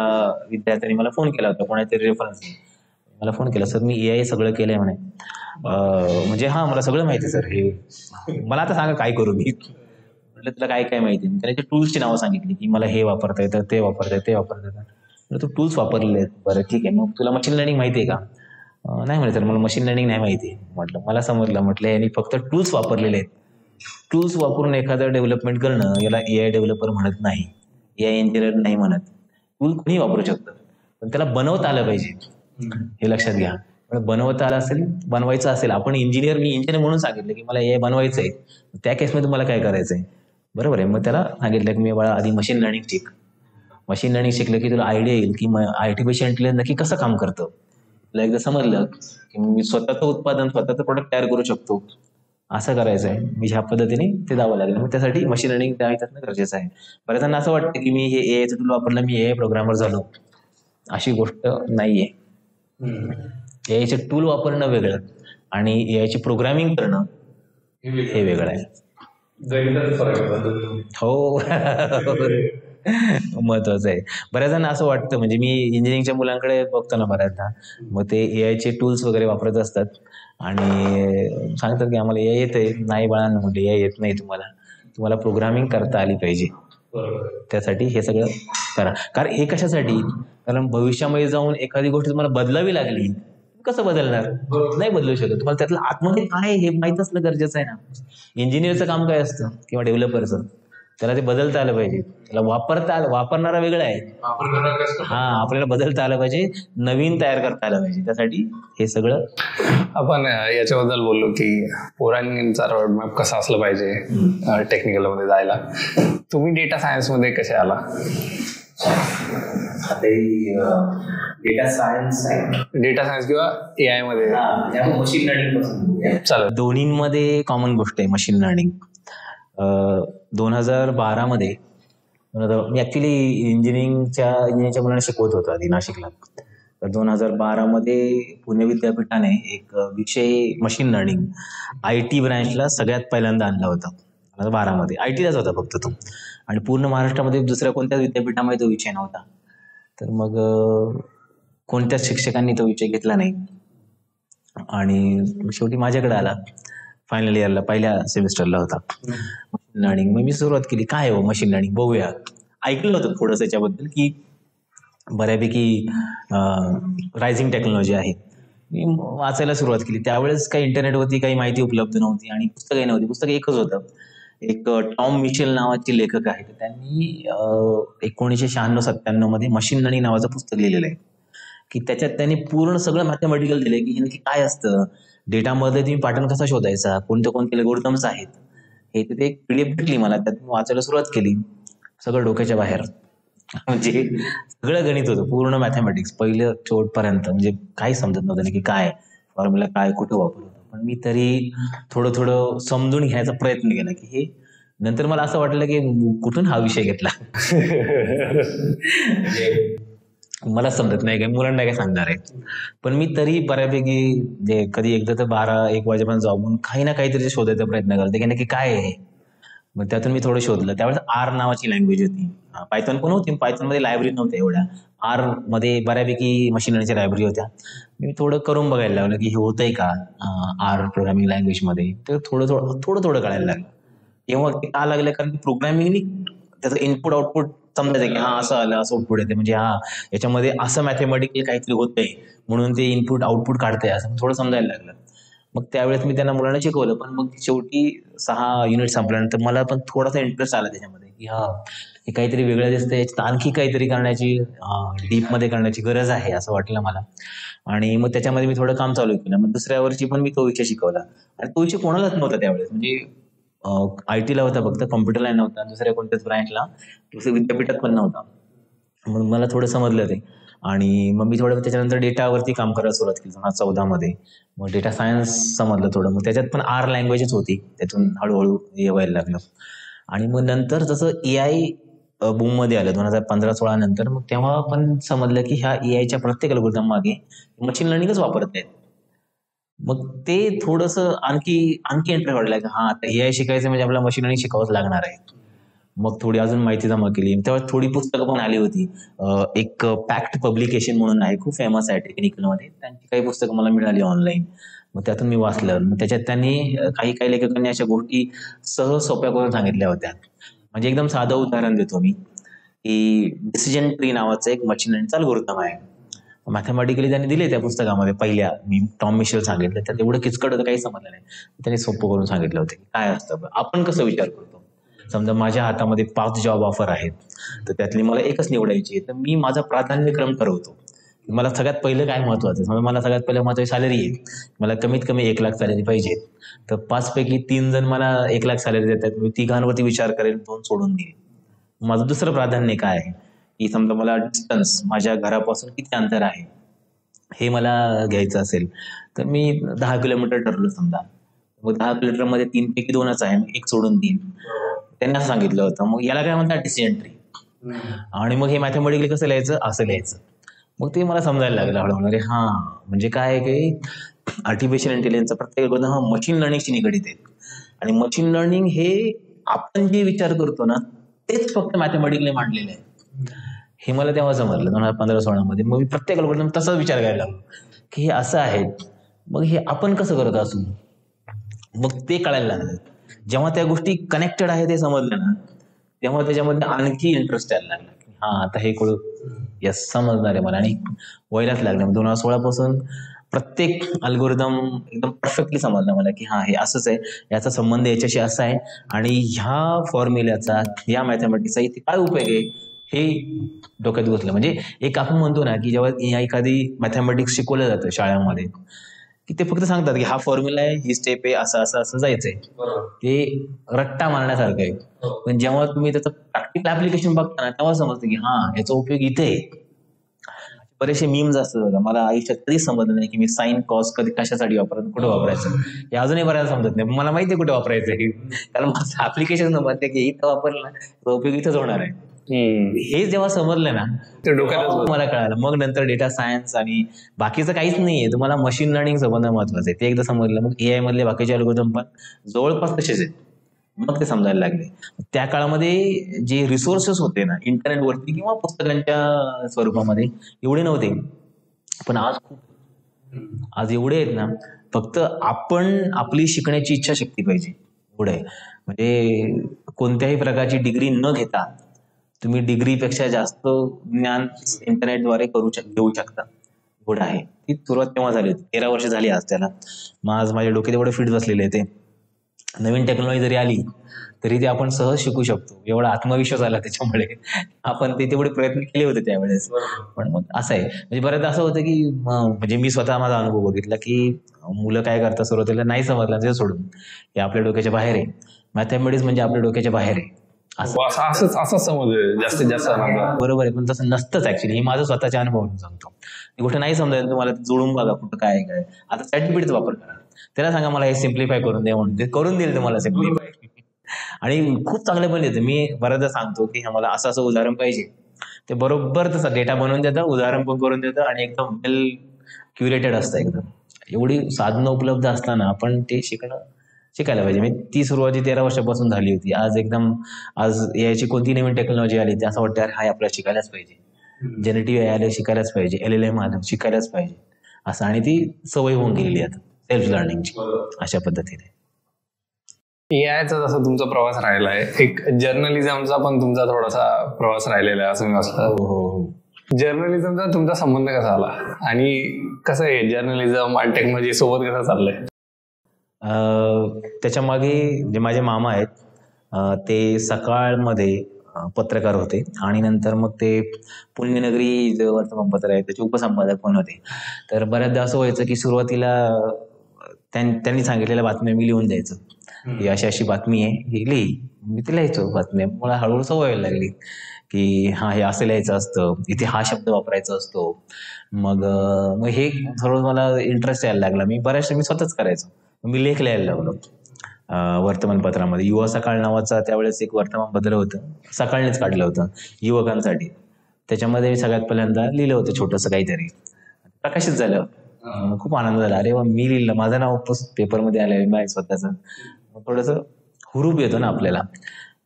विद्यार्थ्याने मला फोन केला होता, कोणातरी रेफरन्स मला फोन केला, सर मी AI सगळं केलंय म्हणे. म्हणजे हा मला सगळं माहिती आहे सर, हे मला आता सांगा काय करू मी. म्हटलं तुला काय काय माहिती. त्याने ते टूल्सची नावं सांगितली की मला हे वापरता येतं, ते वापरता येतं, ते वापरता येतं. तू टूल्स वापरलेले आहेत, बरं ठीक आहे, मग तुला मशीन लर्निंग माहिती आहे का? नाही म्हणे सर मला मशीन लर्निंग नाही माहिती. म्हटलं मला समजलं. म्हटलं यांनी फक्त टूल्स वापरलेले आहेत. टूल्स वापरून एखादं डेव्हलपमेंट करणं याला AI डेव्हलपर म्हणत नाही, AI इंजिनियर नाही म्हणत. टूल कोणी वापरू शकतं, पण त्याला बनवता आलं पाहिजे, हे लक्षात घ्या. पण बनवता आलं असेल, बनवायचं असेल, आपण मी इंजिनियर म्हणून सांगितलं की मला AI बनवायचं आहे, त्या केसमध्ये तुम्हाला काय करायचं आहे, बरोबर आहे. मग त्याला सांगितलं की मी बाळा आधी मशीन लर्निंग शिक. मशीन लर्निंग शिकलं की तुला आयडिया येईल की आर्टिफिशियल इंटेलिजन्स नक्की कसं काम करतं. तुला एकदा समजलं की मी स्वतःचं उत्पादन, स्वतःचं प्रोडक्ट तयार करू शकतो, असं करायचं आहे. मी ह्या पद्धतीने ते जावं लागेल. मग त्यासाठी मशीन लर्निंग त्यानं गरजेचं आहे. बऱ्याच जणांना असं वाटतं की मी हे AIचं टूल वापरलं, मी AI प्रोग्रामर झालो. अशी गोष्ट नाहीये. AIचे टूल वापरणं वेगळं आणि AIची प्रोग्रामिंग करणं हे वेगळं आहे. हो महत्वाचं आहे. बऱ्याच जणांना असं वाटतं, म्हणजे मी इंजिनिअरिंगच्या मुलांकडे बघतो ना बऱ्याचदा, मग ते AIचे टूल्स वगैरे वापरत असतात आणि सांगतात की आम्हाला AI येतंय. नाही बाळांनो, म्हणजे AI येत नाही तुम्हाला प्रोग्रामिंग करता आली पाहिजे. त्यासाठी हे सगळं करा. कारण हे कशासाठी, कारण भविष्यामध्ये जाऊन एखादी गोष्ट तुम्हाला बदलावी लागली, कसं बदलणार, नाही बदलू शकत. तुम्हाला त्यातलं आतमध्ये काय हे माहित असलं गरजेचं आहे ना. इंजिनियरचं काम काय असतं किंवा डेव्हलपरचं, त्याला ते बदलता आलं पाहिजे. त्याला वापरणारा वेगळा आहे, हा आपल्याला बदलता आलं पाहिजे, नवीन तयार करता आलं पाहिजे. त्यासाठी हे सगळं आपण याच्याबद्दल बोललो की पोरांचा रोडमॅप कसा असलं पाहिजे टेक्निकल मध्ये जायला. तुम्ही डेटा सायन्स मध्ये कसे आला? डेटा सायन्स किंवा AI मध्ये मशीन लर्निंग चालेल. दोन्हीमध्ये कॉमन गोष्ट आहे मशीन लर्निंग. 2012 मध्ये मी ऍक्च्युली इंजिनिअरिंगच्या मुलांना शिकवत होतो आधी नाशिकला. तर 2012 मध्ये पुणे विद्यापीठाने एक विषय मशीन लर्निंग IT ब्रँचला सगळ्यात पहिल्यांदा आणला होता. 2012 मध्ये IT लाच होता फक्त तो, आणि पूर्ण महाराष्ट्रामध्ये दुसऱ्या कोणत्याच विद्यापीठामध्ये तो विषय नव्हता. तर मग कोणत्याच शिक्षकांनी तो विषय घेतला नाही आणि शेवटी माझ्याकडे आला. फायनल इयरला पहिल्या सेमिस्टरला होता मशीन लर्निंग. मग मी सुरुवात केली, काय हो मशीन लर्निंग बघूया. ऐकलं होतं थोडंसं याच्याबद्दल की बऱ्यापैकी रायझिंग टेक्नॉलॉजी आहे. मी वाचायला सुरुवात केली. त्यावेळेस काही इंटरनेटवरती काही माहिती उपलब्ध नव्हती आणि पुस्तकही नव्हती. पुस्तक एकच होतं, एक टॉम मिशेल नावाचे लेखक आहेत, त्यांनी 1996-97 मध्ये मशीन लर्निंग नावाचं पुस्तक लिहिलेलं आहे की त्याच्यात त्यांनी पूर्ण सगळं मॅथमॅटिकल दिलंय की नक्की काय असतं, डेटामध्ये तुम्ही पॅटर्न कसा शोधायचा, कोणते कोणते अल्गोरिथम्स आहेत. हे तिथे एक PDF भेटली मला, त्यात वाचायला सुरुवात केली. सगळं डोक्याच्या बाहेर, म्हणजे सगळं गणित होतं, पूर्ण मॅथमॅटिक्स पहिलं शेवटपर्यंत. म्हणजे काही समजत नव्हतं की काय फॉर्म्युला, काय कुठं वापरत होतं. पण मी तरी थोडं थोडं समजून घ्यायचा प्रयत्न केला की हे. नंतर मला असं वाटलं की कुठून हा विषय घेतला. मला समजत नाही, काय मुलांना काय सांगणार आहे. पण मी तरी बऱ्यापैकी कधी एकदा तर 12-1 वाजेपर्यंत जाऊन काही ना काहीतरी शोधायचा प्रयत्न करते की नक्की काय आहे. मग त्यातून मी थोडं शोधलं. त्यावेळेस R नावाची लँग्वेज होती, पायथॉन पण होती, पायथॉनमध्ये लायब्ररी नव्हत्या एवढ्या. R मध्ये बऱ्यापैकी मशीन लर्निंगच्या लायब्ररी होत्या. मी थोडं करून बघायला लागलं की हे होतंय का R प्रोग्रामिंग लँग्वेजमध्ये. तर थोडं कळायला लागलं. तेव्हा ते का लागलं, कारण प्रोग्रामिंगनी त्याचं इनपुट आउटपुट समजायचं की हा असं आलं, असं आउटपुट येते, म्हणजे हा याच्यामध्ये असं मॅथमॅटिकल काहीतरी होतंय म्हणून ते इनपुट आउटपुट काढतंय, असं थोडं समजायला लागलं. मग त्यावेळेस मी त्यांना मुलांना शिकवलं, पण मग शेवटी 6 युनिट संपल्यानंतर मला पण थोडासा इंटरेस्ट आला त्याच्यामध्ये, की हे काहीतरी वेगळं दिसतंय, याच्यात आणखी काहीतरी करण्याची, डीपमध्ये करण्याची गरज आहे असं वाटलं मला. आणि मग त्याच्यामध्ये मी थोडं काम चालू केलं. मग दुसऱ्या वर्षी पण मी तो विषय शिकवला आणि तो विषय कोणालाच नव्हता त्यावेळेस, म्हणजे IT ला होता फक्त, कॉम्प्युटर लाईन नव्हता, दुसऱ्या कोणत्याच ब्रँचला, दुसऱ्या विद्यापीठात पण नव्हता. मग मला थोडं समजलं ते. आणि मग मी थोडं त्याच्यानंतर डेटावरती काम करायला सुरुवात केली 2014 मध्ये. मग डेटा सायन्स समजलं थोडं, मग त्याच्यात पण R लँग्वेजच होती, त्यातून हळूहळू येवायला लागलं. आणि मग नंतर जसं AI बूम मध्ये आलं 2015-16 नंतर, मग तेव्हा पण समजलं की ह्या AIच्या प्रत्येक अल्गोरिदम मागे मशीन लर्निंगच वापरत आहेत. मग ते थोडंसं आणखी आणखी इंटरेस्ट वाढला की आता AI शिकायचं म्हणजे आपल्याला मशीन लर्निंग शिकावंच लागणार आहे. मग थोडी अजून माहिती जमा केली. तेव्हा थोडी पुस्तकं पण आली होती. एक पॅक्ट पब्लिकेशन म्हणून आहे, खूप फेमस आहे टेक्निकलमध्ये, त्यांची काही पुस्तकं मला मिळाली ऑनलाईन. मग त्यातून मी वाचलं. मग त्याच्यात त्यांनी काही काही लेखकांनी अशा गोष्टी सहज सोप्या करून सांगितल्या होत्या. म्हणजे एकदम साधं उदाहरण देतो मी, की डिसिजन ट्री नावाचं एक मशीन लर्निंगचं अल्गोरिदम आहे. मॅथमॅटिकली त्यांनी दिले त्या पुस्तकामध्ये. पहिल्या मी टॉम मिशेल सांगितलं, त्यात एवढं किचकट होतं काही समजलं नाही, त्यांनी सोपं करून सांगितलं होतं की काय असतं. आपण कसं विचार करतो, समजा माझ्या हातामध्ये 5 जॉब ऑफर आहेत, तर त्यातली मला एकच निवडायची आहे, तर मी माझा प्राधान्यक्रम ठरवतो. मला सगळ्यात पहिलं काय महत्वाचं, समजा मला सगळ्यात पहिलं महत्वाची सॅलरी आहे, मला कमीत कमी 1 लाख सॅलरी पाहिजे, तर 5 पैकी 3 जण मला 1 लाख सॅलरी देतात, मी तिघांवरती विचार करेल, 2 सोडून देईल. माझं दुसरं प्राधान्य काय आहे, की समजा मला डिस्टन्स, माझ्या घरापासून किती अंतर आहे हे मला घ्यायचं असेल, तर मी 10 किलोमीटर ठरवलं समजा. मग 10 किलोमीटरमध्ये 3 पैकी 2च आहे, मग 1 सोडून देईल. त्यांनी असं सांगितलं होतं. मग याला काय म्हणतात, डिसिजन ट्री. आणि मग हे मॅथमॅटिकली कसं लिहायचं, असं लिहायचं. मग ते मला समजायला लागलं हळूहळू. अरे म्हणजे काय आहे की आर्टिफिशियल इंटेलिजन्सचा प्रत्येक गोष्ट मशीन लर्निंगशी निगडीत आहे. आणि मशीन लर्निंग हे आपण जे विचार करतो ना, तेच फक्त मॅथमॅटिकली मांडलेलं आहे. हे मला तेव्हा समजलं 2015-16 मध्ये. मग मी प्रत्येक अल्गोरिदम तसाच विचार करायला लागलो, की हे असं आहे, मग हे आपण कसं करत असू. मग ते कळायला लागलं. जेव्हा त्या गोष्टी कनेक्टेड आहे ते समजलं ना, तेव्हा त्याच्यामध्ये आणखी इंटरेस्ट यायला लागला. आता हे कळू, यस समजणार आहे मला. आणि व्हायलाच लागलं. 2016 पासून प्रत्येक अल्गोरिदम एकदम परफेक्टली समजलं मला, की हे असंच आहे, याचा संबंध याच्याशी असा आहे, आणि ह्या फॉर्म्युल्याचा, या मॅथमॅटिक्सचा इथे काय उपयोग आहे हे डोक्यात घुसलं. म्हणजे एक आपण म्हणतो ना, की जेव्हा एखादी मॅथमॅटिक्स शिकवलं जातं शाळांमध्ये, की ते फक्त सांगतात की हा फॉर्म्युला आहे, ही स्टेप आहे, असं असं असं जायचंय. ते रट्टा मारण्यासारखं आहे. पण जेव्हा तुम्ही त्याचं प्रॅक्टिकल ऍप्लिकेशन बघता ना, तेव्हा समजतं की याचा उपयोग इथे आहे. बरेचसे मीम्स असतात बघा, मला आयुष्यात कधीच समजलं नाही की मी साईन कॉस कधी कशासाठी वापरायचं, कुठे वापरायचं, हे अजूनही बऱ्याच समजत नाही. मला माहिती आहे कुठे वापरायचं हे, कारण माझं ऍप्लिकेशन म्हणते की इथं वापरलं ना उपयोग इथंच होणार आहे. हे जेव्हा समजलं ना, ते डोक्यातच मला कळालं. मग नंतर डेटा सायन्स आणि बाकीचं काहीच नाहीये, तुम्हाला मशीन लर्निंग समजणं महत्वाचं आहे. ते एकदा समजलं, मग AI मधले बाकीचे अल्गोरिदम पण जवळपास तसेच आहेत. मग ते समजायला लागले. त्या काळामध्ये जे रिसोर्सेस होते ना, इंटरनेटवरती किंवा पुस्तकांच्या स्वरूपामध्ये, एवढे नव्हते. पण आज एवढे आहेत ना, फक्त आपण आपली शिकण्याची इच्छाशक्ती पाहिजे, एवढं आहे. म्हणजे कोणत्याही प्रकारची डिग्री न घेता तुम्ही डिग्रीपेक्षा जास्त ज्ञान इंटरनेटद्वारे घेऊ शकता, एवढं आहे. ती सुरुवात तेव्हा झाली होती. 13 वर्ष झाली आज त्याला. मग आज माझ्या डोक्यात एवढं फिट बसलेलं आहे ते. नवीन टेक्नॉलॉजी जरी आली तरी ते आपण सहज शिकू शकतो, एवढा आत्मविश्वास आला त्याच्यामुळे. आपण ते तेवढे प्रयत्न केले होते त्यावेळेस. पण मग असं आहे, म्हणजे बऱ्याचदा असं होतं की म्हणजे मी स्वतः माझा अनुभव बघितला की मुलं काय करतात, सुरुवातीला नाही समजलं ते सोडून, हे आपल्या डोक्याच्या बाहेर आहे, मॅथमॅटिक्स म्हणजे आपल्या डोक्याच्या बाहेर आहे असं समज जास्तीत जास्त. बरोबर आहे, पण तसं नसतंच ऍक्च्युली. हे माझं स्वतःच्या अनुभवातून सांगतो. ही गोष्ट नाही समजायला तुम्हाला जुळून बघा कुठं काय आहे काय. आता ChatGPTचा वापर करा, त्याला सांगा मला हे सिम्प्लिफाय करून दे म्हणून, ते करून देईल तुम्हाला सिम्प्लिफाय. आणि खूप चांगले पण देतं. मी बऱ्याचदा सांगतो की मला असं असं उदाहरण पाहिजे, ते बरोबर तसं डेटा बनवून देतं, उदाहरण पण करून देतं, आणि एकदम वेल क्युरेटेड असतं एकदम. एवढी साधनं उपलब्ध असताना आपण ते शिकायला पाहिजे. म्हणजे ती सुरुवाती 13 वर्षापासून झाली होती. आज याची कोणती नवीन टेक्नॉलॉजी आली ते असं वाटतं आपल्याला शिकायलाच पाहिजे. जेनेटिव्ह AI आले शिकायलाच पाहिजे, LLM आलं शिकायलाच पाहिजे असं. आणि ती सवय होऊन गेलेली आहे सेल्फ लर्निंगची अशा पद्धतीने. AIचा जसा तुमचा प्रवास राहिला आहे, एक जर्नलिझमचा पण तुमचा थोडासा प्रवास राहिलेला आहे असं मी वाचलं. हो. जर्नलिझमचा तुमचा संबंध कसा आला आणि कसं आहे जर्नलिझम आणि टेक्नॉलॉजी सोबत कसा चाललंय? त्याच्या मागे जे माझे मामा आहेत ते सकाळमध्ये पत्रकार होते आणि नंतर मग ते पुण्यनगरी जे वर्तमानपत्र आहे त्याचे उपसंपादक पण होते. तर बऱ्याचदा असं व्हायचं की सुरुवातीला त्यांनी सांगितलेल्या बातम्या मी लिहून द्यायचो की अशी अशी बातमी आहे, ही लिही. मी ती लिहायचो बातम्या. मला हळूहळू सवय व्हायला लागली की हा हे असं लिहायचं असतं, इथे हा शब्द वापरायचा असतो. मग मग हे सर्व मला इंटरेस्ट यायला लागला. मी बऱ्याचशा मी स्वतःच करायचो. मी लेख लिहायला लागलो वर्तमानपत्रामध्ये. युवा सकाळ नावाचा त्यावेळेस एक वर्तमानपत्र होतं, सकाळनेच काढलं होतं युवकांसाठी. त्याच्यामध्ये मी सगळ्यात पहिल्यांदा लिहिलं होतं छोटंसं काहीतरी, प्रकाशित झालं. खूप आनंद झाला. अरे वा, मी लिहिलं, माझं नाव पेपरमध्ये आलं आहे स्वतःचं. मग थोडंसं हुरूप येतो ना आपल्याला.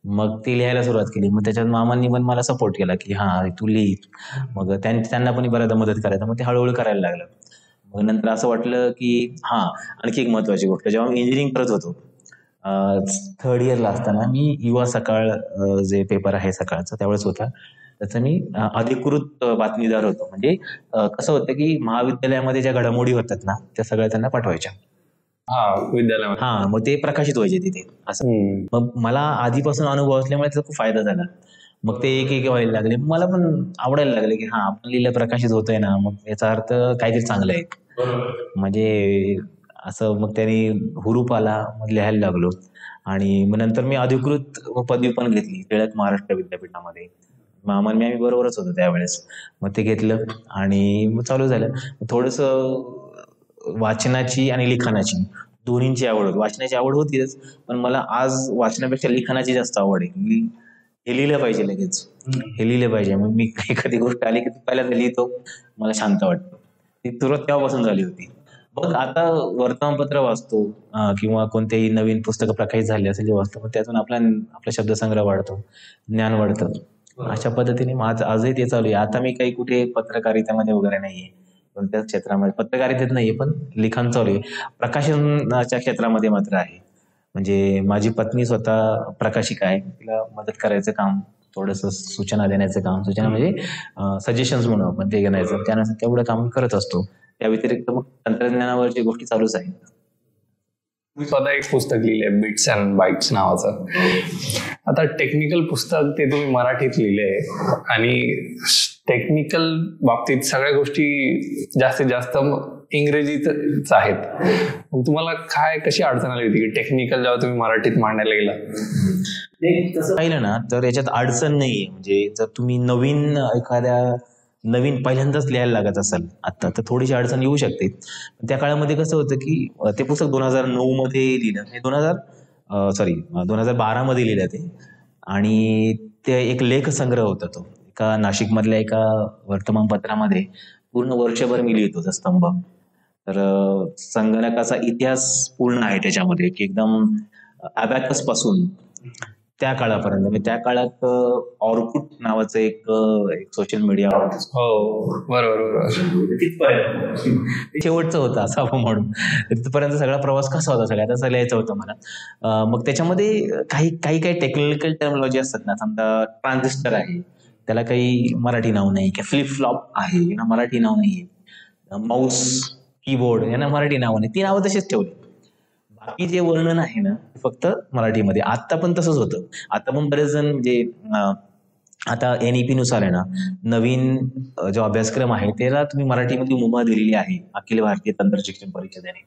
मग ती लिहायला सुरुवात केली. मग त्याच्यात मामांनी पण मला सपोर्ट केला की हा तू लिही. मग त्यांना पण बऱ्याचदा मदत करायचं. मग ते हळूहळू करायला लागलं. मग नंतर असं वाटलं की आणखी एक महत्वाची गोष्ट, जेव्हा मी इंजिनिअरिंग करत होतो थर्ड इयरला असताना मी युवा सकाळ जे पेपर आहे सकाळचा त्यावेळेस होता, त्याचा मी अधिकृत बातमीदार होतो. म्हणजे कसं होतं की महाविद्यालयामध्ये ज्या घडामोडी होतात ना त्या सगळ्या त्यांना पाठवायच्या. विद्यालयामध्ये. मग ते प्रकाशित व्हायचे तिथे असं. मग मला आधीपासून अनुभव असल्यामुळे त्याचा खूप फायदा झाला. मग ते एक एक व्हायला लागले. मला पण आवडायला लागले की आपण लिहिलं प्रकाशित होतंय ना, मग याचा अर्थ काहीतरी चांगलं आहे. म्हणजे असं मग त्यांनी हुरूप आला, मग लिहायला लागलो. आणि मग नंतर मी अधिकृत पदवी पण घेतली टिळक महाराष्ट्र विद्यापीठामध्ये. मामांनी आम्ही बरोबरच होतो त्यावेळेस. मग ते घेतलं आणि मग चालू झालं. थोडंसं वाचनाची आणि लिखाणाची दोन्हींची आवड होती. वाचनाची आवड होतीच, पण मला आज वाचनापेक्षा लिखाणाची जास्त आवड आहे. हे लिहिलं पाहिजे लगेच, हे लिहिलं पाहिजे. मग मी एखादी गोष्ट आली की पहिल्यांदा लिहितो, मला शांत वाटतं. ती सुरुवात तेव्हापासून झाली होती. मग आता वर्तमानपत्र वाचतो किंवा कोणतेही नवीन पुस्तकं प्रकाशित झाले असेल जे वाचतो, मग त्यातून आपला शब्दसंग्रह वाढतो, ज्ञान वाढतं. अशा पद्धतीने आजही ते चालू आहे. आता मी काही कुठे पत्रकारितेमध्ये वगैरे नाहीये, कोणत्याच क्षेत्रामध्ये पत्रकारितेत नाहीये, पण लिखाण चालू आहे. प्रकाशनाच्या क्षेत्रामध्ये मात्र आहे. म्हणजे माझी पत्नी स्वतः प्रकाशिका आहे. तिला मदत करायचं काम, थोडंसं सूचना देण्याचं काम, सूचना म्हणजे सजेशन्स म्हणून आपण ते घेण्याचं, त्यानंतर तेवढं काम करत असतो. त्या व्यतिरिक्त मग तंत्रज्ञानावरची गोष्टी चालूच आहेत. मी स्वतः एक पुस्तक लिहिलंय, बिट्स अँड बाईट्स नावाचं. आता टेक्निकल पुस्तक ते तुम्ही मराठीत लिहिलंय आणि टेक्निकल बाबतीत सगळ्या गोष्टी जास्तीत जास्त इंग्रजीच आहेत. मग तुम्हाला कशी अडचण आली होती की टेक्निकल जेव्हा तुम्ही मराठीत मांडायला गेला? तसं पाहिलं ना तर याच्यात अडचण नाहीये. म्हणजे जर तुम्ही नवीन पहिल्यांदाच लिहायला लागत असाल आता, तर थोडीशी अडचण येऊ शकते. त्या काळामध्ये कसं होतं की ते पुस्तक 2009 मध्ये लिहिलं, 2012 मध्ये लिहिलं ते. आणि ते एक लेख संग्रह होता तो एका नाशिकमधल्या एका वर्तमानपत्रामध्ये. पूर्ण वर्षभर मी लिहित होतो स्तंभ. तर संगणकाचा इतिहास पूर्ण आहे त्याच्यामध्ये, की एकदम अबॅकस पासून त्या काळापर्यंत. म्हणजे त्या काळात ऑर्कुट नावाचं एक सोशल मीडिया होतं. हो, बरोबर. शेवटचं होतं असं आपण म्हणून. तिथपर्यंत सगळा प्रवास कसा होता सगळ्यात असं लिहायचं होतं मला. मग त्याच्यामध्ये काही टेक्निकल टर्मिनॉलॉजी असतात ना. समजा ट्रान्झिस्टर आहे, त्याला काही मराठी नाव नाही. किंवा फ्लिप फ्लॉप आहे, यांना मराठी नाव नाहीये. माऊस, कीबोर्ड यांना मराठी नाव नाही. ती नावं तशीच ठेवली. बाकी जे वर्णन आहे ना फक्त मराठीमध्ये. आता पण तसंच होतं. आता पण बरेच जण म्हणजे आता NEP नुसार आहे ना, नवीन जो अभ्यासक्रम आहे त्याला तुम्ही मराठीमध्ये मुभा दिलेली आहे अखिल भारतीय तंत्र शिक्षण परिषदेने.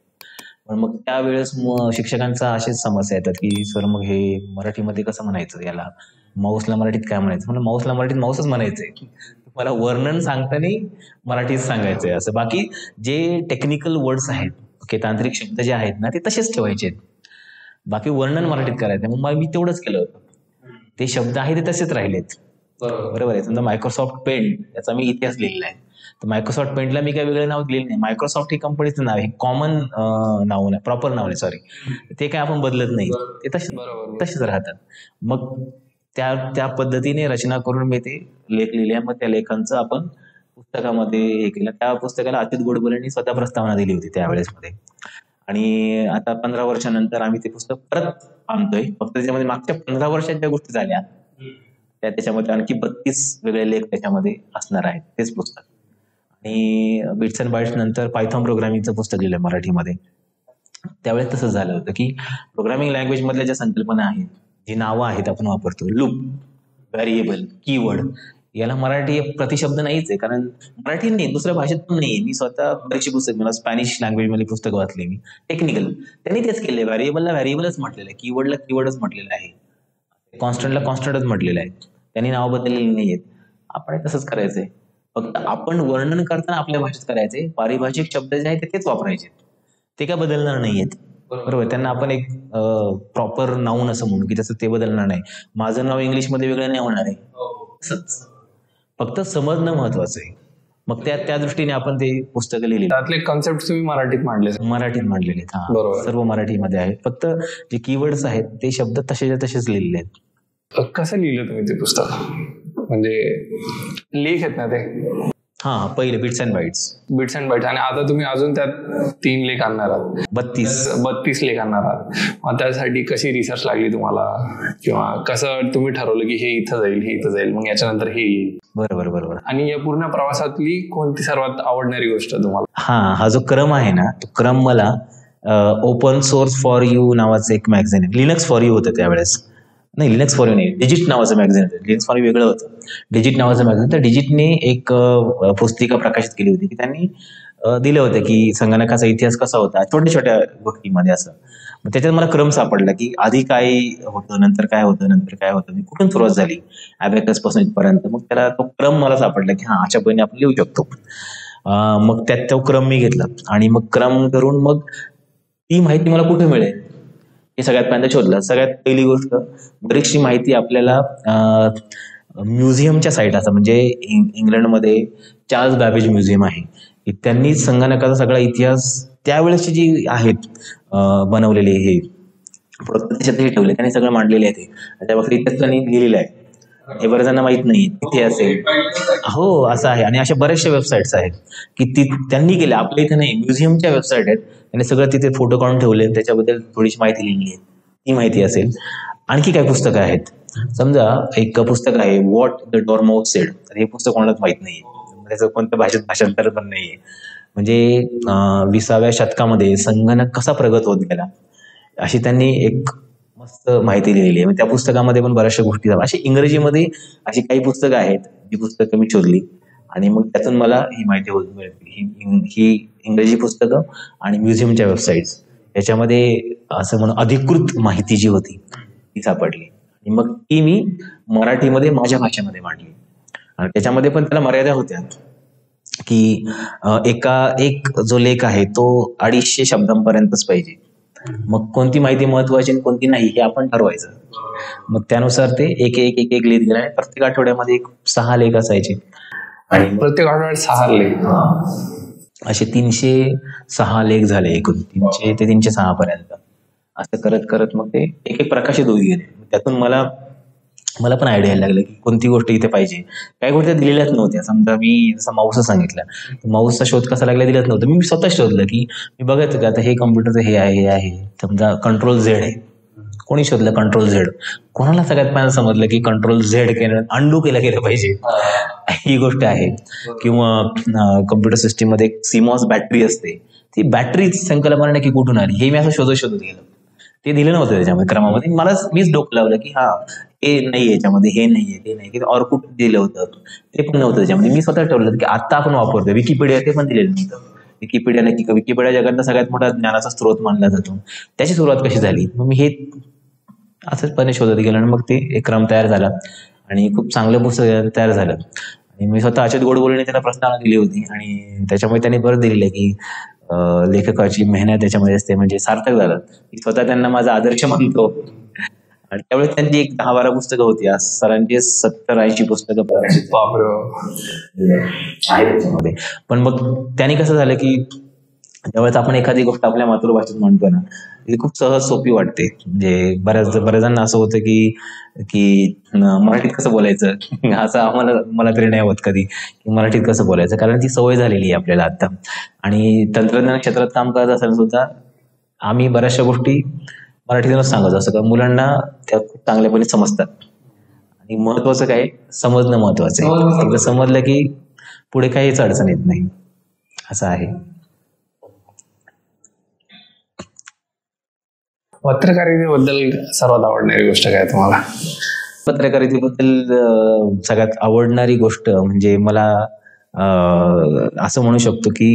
पण मग त्यावेळेस शिक्षकांचा अशीच समस्या येतात की सर मग हे मराठीमध्ये कसं म्हणायचं, याला माऊसला मराठीत काय म्हणायचं? म्हणजे माऊसला मराठीत माऊसच म्हणायचंय. मला वर्णन सांगताना मराठीत सांगायचंय असं. बाकी जे टेक्निकल वर्ड्स आहेत, तांत्रिक शब्द जे आहेत ना ते तसेच ठेवायचे. बाकी वर्णन मराठीत करायचं. मग मी तेवढंच केलं होतं. ते शब्द आहे ते तसेच राहिलेत. बरोबर आहे. समजा मायक्रोसॉफ्ट पेंट याचा मी इतिहास लिहिलेला आहे, तर मायक्रोसॉफ्ट पेंटला मी काही वेगळं नाव लिहिलं नाही. मायक्रोसॉफ्ट ही कंपनीचं नाव आहे, कॉमन नाव नाही, प्रॉपर नाव आहे, सॉरी. ते काय आपण बदलत नाही, ते तसेच राहतात. मग त्या पद्धतीने रचना करून मी ते लेख लिहिले. मग त्या लेखांचं आपण पुस्तकामध्ये हे केलं. त्या पुस्तकाला अच्युत गोडबोलेंनी स्वतः प्रस्तावना दिली होती त्यावेळेस मध्ये. आणि आता 15 वर्षानंतर आम्ही ते पुस्तक परत आणतोय. फक्त त्याच्यामध्ये मागच्या 15 वर्षात ज्या गोष्टी झाल्या त्याच्यामध्ये आणखी 32 वेगळे लेख त्याच्यामध्ये असणार आहेत तेच पुस्तक. आणि बिट्स अँड बाईट्स नंतर पायथॉन प्रोग्रामिंगचं पुस्तक लिहिलं मराठीमध्ये. त्यावेळेस तसं झालं होतं की प्रोग्रामिंग लँग्वेज मधल्या ज्या संकल्पना आहेत, जी नावं आहेत आपण वापरतो, लूप, व्हॅरिएबल, कीवर्ड, याला मराठी प्रतिशब्द नाहीच आहे. कारण मराठी नाही, दुसऱ्या भाषेत पण नाहीये. मी स्वतः बरीचशी पुस्तक, मला स्पॅनिश लँग्वेज मध्ये पुस्तकं वाचली मी, टेक्निकल, त्यांनी तेच केले. व्हॅरिएबलला व्हॅरिएबलच म्हटलेलं आहे, कीवर्डला कीवर्डच म्हटलेलं आहे, कॉन्स्टंटला कॉन्स्टंटच म्हटलेलं आहे. त्यांनी नाव बदललेली नाहीयेत. आपण तसंच करायचंय. फक्त आपण वर्णन करताना आपल्या भाषेत करायचे, पारिभाषिक शब्द जे आहेत तेच वापरायचे, ते काय बदलणार नाहीयेत. बरोबर. त्यांना आपण एक प्रॉपर नाऊन असं म्हणू की जसं ते बदलणार नाही. माझं नाव इंग्लिशमध्ये वेगळं नाही होणार आहे, तसंच. फक्त समजणं महत्वाचं आहे. मग त्या दृष्टीने आपण ते पुस्तकं लिहिली. त्यातले कॉन्सेप्ट तुम्ही मराठीत मांडले? मराठीत मांडलेले आहेत. हा, बरोबर. सर्व मराठीमध्ये आहेत. फक्त जे कीवर्ड्स आहेत ते शब्द तसेच्या तसेच लिहिलेले आहेत. कसं लिहिलं तुम्ही ते पुस्तक? म्हणजे लेख आहेत ना ते? हा, पहिले बिट्स अँड बाईट्स. आणि आता तुम्ही अजून त्यात 3 लेख आणणार आहात, 32 लेख आणणार आहात. मग त्यासाठी कशी रिसर्च लागली तुम्हाला, किंवा कसं तुम्ही ठरवलं की हे इथं जाईल, हे इथं जाईल, मग याच्यानंतर हे येईल? बरोबर. आणि या पूर्ण प्रवासातली कोणती सर्वात आवडणारी गोष्ट तुम्हाला? हा जो क्रम आहे ना, तो क्रम मला ओपन सोर्स फॉर यू नावाचं एक मॅगझिन आहे, लिनक्स फॉर यू होतं त्यावेळेस, नाही लिनक्स फॉर यू नाही, डिजिट नावाचं मॅगझिन होतं. लिनक्स फॉर यू वेगळं होतं, डिजिट नावाचं मॅगझिन. तर डिजिटने एक पुस्तिका प्रकाशित केली होती की त्यांनी दिलं होतं की संगणकाचा इतिहास कसा होता, छोट्या छोट्या गोष्टीमध्ये असं. मग त्याच्यात मला क्रम सापडला की आधी काय होतं, नंतर काय होतं, मी कुठून सुरुवात झाली अबॅकस पासून इथपर्यंत. मग त्याला तो क्रम मला सापडला की हा, अशा पद्धतीने आपण लिहू शकतो. मग त्यात तो क्रम मी घेतला आणि मग क्रम करून मग ती माहिती मला कुठे मिळेल हे सगळ्यात पहिल्यांदा शोधलं. सगळ्यात पहिली गोष्ट, बरीचशी माहिती आपल्याला म्युझियमच्या साईट असं, म्हणजे इंग्लंडमध्ये चार्ल्स बॅबेज म्युझियम आहे, त्यांनी संगणकाचा सगळा इतिहास त्यावेळेसची जी आहेत बनवलेले हे त्याच्यात हे ठेवले, त्यांनी सगळं मांडलेले आहे ते. त्याबाबतीत इतिहास त्यांनी लिहिलेला आहे. हे बऱ्याच जणांना माहित नाही तिथे असेल. हो, असं आहे. आणि अशा बऱ्याचशा वेबसाईट्स आहेत की त्यांनी केल्या, आपल्या इथे नाही, म्युझियमच्या वेबसाईट आहेत. त्यांनी सगळं तिथे फोटो काढून ठेवले, त्याच्याबद्दल थोडीशी माहिती लिहिली आहे, ती माहिती असेल. आणखी काय पुस्तकं आहेत, समजा एक पुस्तक आहे व्हॉट द डॉर्माउथ सेड, तर हे पुस्तक कोणालाच माहित नाहीये, त्याचं कोणत्या भाषेत भाषांतर पण नाहीये. म्हणजे 20व्या शतकामध्ये संगणक कसा प्रगत होत गेला अशी त्यांनी एक मस्त माहिती लिहिली आहे. त्या पुस्तकामध्ये पण बऱ्याचशा गोष्टी, अशी इंग्रजीमध्ये अशी काही पुस्तकं आहेत, जी पुस्तकं मी शोधली आणि मग त्यातून मला ही माहिती होत मिळाली. ही इंग्रजी पुस्तकं आणि म्युझियमच्या वेबसाईट्स याच्यामध्ये असं म्हणून अधिकृत माहिती जी होती ती सापडली. आणि मग ती मी मराठीमध्ये माझ्या भाषेमध्ये मांडली. आणि त्याच्यामध्ये पण त्याला मर्यादा होत्या की एक जो लेख आहे तो 250 शब्दांपर्यंतच पाहिजे. मग कोणती माहिती महत्वाची आणि कोणती नाही हे आपण ठरवायचं. मग त्यानुसार ते एक लिहित गेला. आणि प्रत्येक आठवड्यामध्ये 6 लेख असायचे आणि प्रत्येक आठवड्यात 6 लेख, असे 306 लेख झाले एकूण, 300 ते 306 पर्यंत. असं करत करत मग ते एक प्रकाशित होत गेले. त्यातून मला पण आयडिया यायला लागलं की कोणती गोष्ट इथे पाहिजे. काही गोष्टी दिलेल्याच नव्हत्या. समजा मी जसं माऊसचं सांगितलं, माऊसचा शोध कसा लागला दिलाच नव्हतं. मी स्वतः शोधलं की मी बघायचं का आता हे कम्प्युटरचं हे आहे, समजा कंट्रोल झेड आहे, कोणी शोधलं कंट्रोल झेड. कोणाला सगळ्यात पहिल्यांदा समजलं की कंट्रोल झेड केलं, अंडू केलं पाहिजे, ही गोष्ट आहे. किंवा कम्प्युटर सिस्टीम मध्ये सीमॉस बॅटरी असते, ती बॅटरी संकल्पना नक्की कुठून आली हे मी असं शोधत गेलो. ते दिलं नव्हतं त्याच्यामध्ये क्रमामध्ये. मीच डोकं लावलं की हा, हे नाही याच्यामध्ये, हे नाहीये, ते नाही. ऑरकुट दिलं होतं, ते पण नव्हतं त्याच्यामध्ये. मी स्वतः ठरवलं की आता आपण वापरतो विकिपीडिया, ते पण दिलेलं नव्हतं. विकिपीडिया जगातला सगळ्यात मोठा ज्ञानाचा स्रोत मानला जातो. त्याची सुरुवात कशी झाली, मग मी हे असंचपणे शोधत गेलो आणि मग ते एक क्रम तयार झाला आणि खूप चांगलं पुस्तक तयार झालं. आणि मी स्वतः अच्युत गोडबोलेने त्याला प्रस्तावना दिली होती आणि त्याच्यामुळे त्यांनी परत दिलेलं आहे की लेखकाची मेहनत त्याच्यामध्ये असते, म्हणजे सार्थक झालं. मी स्वतः त्यांना माझा आदर्श मानतो. आणि त्यावेळेस त्यांची एक 10-12 पुस्तकं होती. आज सरांची 70-80 पुस्तकं आहे त्याच्यामध्ये. पण मग त्यांनी कसं झालं की ज्यावेळेस आपण एखादी गोष्ट आपल्या मातृभाषेत म्हणतो ना, ती खूप सहज सोपी वाटते. म्हणजे बऱ्याच जणांना असं होतं की मराठीत कसं बोलायचं, असं मला तरी नाही होत कधी की मराठीत कसं बोलायचं, कारण ती सवय झालेली आहे आपल्याला आता. आणि तंत्रज्ञान क्षेत्रात काम करत असताना सुद्धा आम्ही बऱ्याचशा गोष्टी मराठीतूनच सांगत असं का मुलांना त्या खूप चांगल्यापणे समजतात. आणि महत्वाचं काय, समजणं महत्वाचं आहे. एकदा समजलं की पुढे काहीच अडचण येत नाही, असं आहे. पत्रकारितेबद्दल सर्वात आवडणारी गोष्ट काय तुम्हाला? पत्रकारितेबद्दल सगळ्यात आवडणारी गोष्ट म्हणजे मला असं म्हणू शकतो की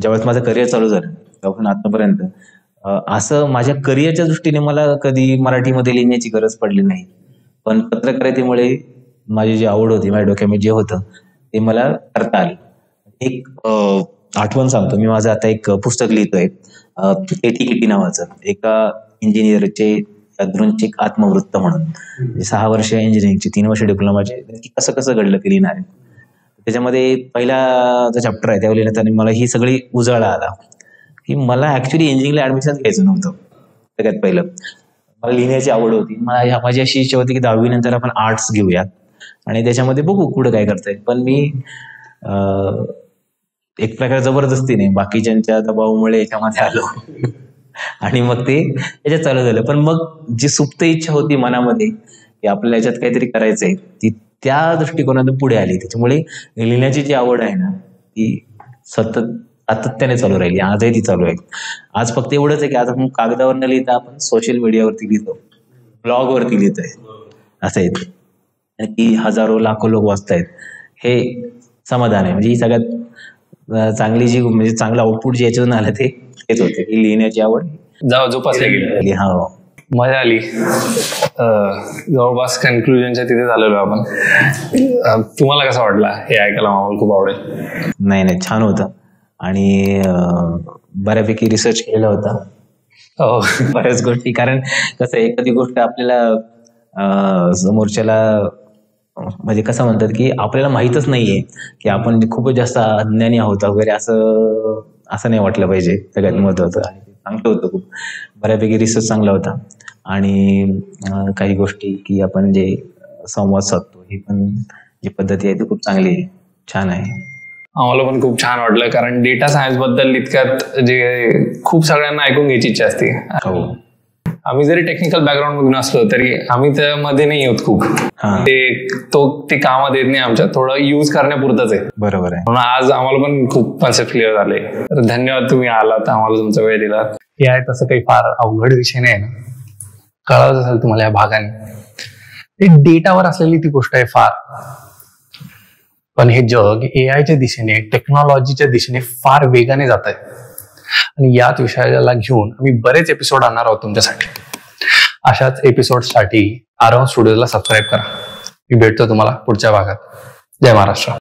ज्यावेळेस माझं करिअर चालू झालं तेव्हापासून आतापर्यंत असं माझ्या करिअरच्या दृष्टीने मला कधी मराठीमध्ये लिहिण्याची गरज पडली नाही. पण पत्रकारितेमुळे माझी जी आवड होती, माझ्या डोक्यामध्ये जे होतं ते मला करता आलं. एक आठवण सांगतो, मी माझं आता एक पुस्तक लिहितोय एटी नावाचं, एका इंजिनियरचे दृष्टिक आत्मवृत्त म्हणून. 6 वर्ष इंजिनिअरिंगची, 3 वर्ष डिप्लोमाचे, कसं कसं घडलं ते लिहिणार आहे. त्याच्यामध्ये पहिला जो चॅप्टर आहे त्यावेळी लिहिताना मला ही सगळी उजाळा आला की मला ऍक्च्युली इंजिनिअरिंगला ऍडमिशन घ्यायचं नव्हतं. सगळ्यात पहिलं मला लिहिण्याची आवड होती. माझी अशी इच्छा होती की 10वी नंतर आपण आर्ट्स घेऊयात आणि त्याच्यामध्ये बघू पुढे काय करता येईल. पण मी एक प्रकारे जबरदस्तीने बाकीच्यांच्या दबावामुळे याच्यामध्ये आलो आणि मग ते याच्यात चालू झालं. पण मग जी सुप्त इच्छा होती मनामध्ये की आपल्याला याच्यात काहीतरी करायचंय, ती त्या दृष्टिकोनातून पुढे आली. त्याच्यामुळे लिहिण्याची जी आवड आहे ना ती सातत्याने चालू राहिली. आजही ती चालू आहे. आज फक्त एवढंच आहे की आज आपण कागदावर न लिहिता आपण सोशल मीडियावरती लिहितो, ब्लॉगवरती लिहितोय, असं आहे. आणि ती हजारो लाखो लोक वाचतायत, हे समाधान आहे. म्हणजे ही सगळ्यात चांगली जी म्हणजे चांगलं आउटपुट जे याच्यातून आलं तेच होते की लिहिण्याची आवड जोपासली गेली. हा, मजा आली. जवळपास कन्क्लुजनच्या तिथे झालेलो आपण. तुम्हाला कसा वाटला हे ऐकायला? आम्हाला खूप आवडेल. नाही छान होतं आणि बऱ्यापैकी रिसर्च केलेला होता बऱ्याच गोष्टी. कारण कसं एखादी गोष्ट आपल्याला समोरच्याला म्हणजे कसं म्हणतात की आपल्याला माहीतच नाहीये की आपण खूपच जास्त अज्ञानी आहोत वगैरे, असं नाही वाटलं पाहिजे. सगळ्यात महत्वाचं आणि चांगलं होतं खूप. बऱ्यापैकी रिसर्च चांगला होता आणि काही गोष्टी की आपण जे संवाद साधतो ही पण जी पद्धती आहे ती खूप चांगली आहे, छान आहे. आम्हाला पण खूप छान वाटलं, कारण डेटा सायन्स बद्दल इतक्यात जे खूप सगळ्यांना ऐकून घ्यायची इच्छा असते. हो, आम्ही जरी टेक्निकल बॅकग्राऊंड मधून असलो तरी आम्ही त्यामध्ये नाही होत खूप. ते कामात येत नाही आमच्या, थोडं युज करण्यापुरतच आहे. बरोबर आहे. म्हणून आज आम्हाला पण खूप कॉन्सेप्ट क्लिअर झाले. तर धन्यवाद, तुम्ही आलात, आम्हाला तुमचा वेळ दिला. हे आहे तसं काही फार अवघड विषय नाही ना, कळावंच असेल तुम्हाला या भागाने. ते डेटावर असलेली ती गोष्ट आहे फार. पण हे जग एआयच्या दिशेने, टेक्नॉलॉजीच्या दिशेने फार वेगाने जात आहे आणि याच विषयाला घेऊन आम्ही बरेच एपिसोड आणणार आहोत तुमच्यासाठी. अशाच एपिसोडसाठी आरव स्टुडिओला सबस्क्राईब करा. मी भेटतो तुम्हाला पुढच्या भागात. जय महाराष्ट्र.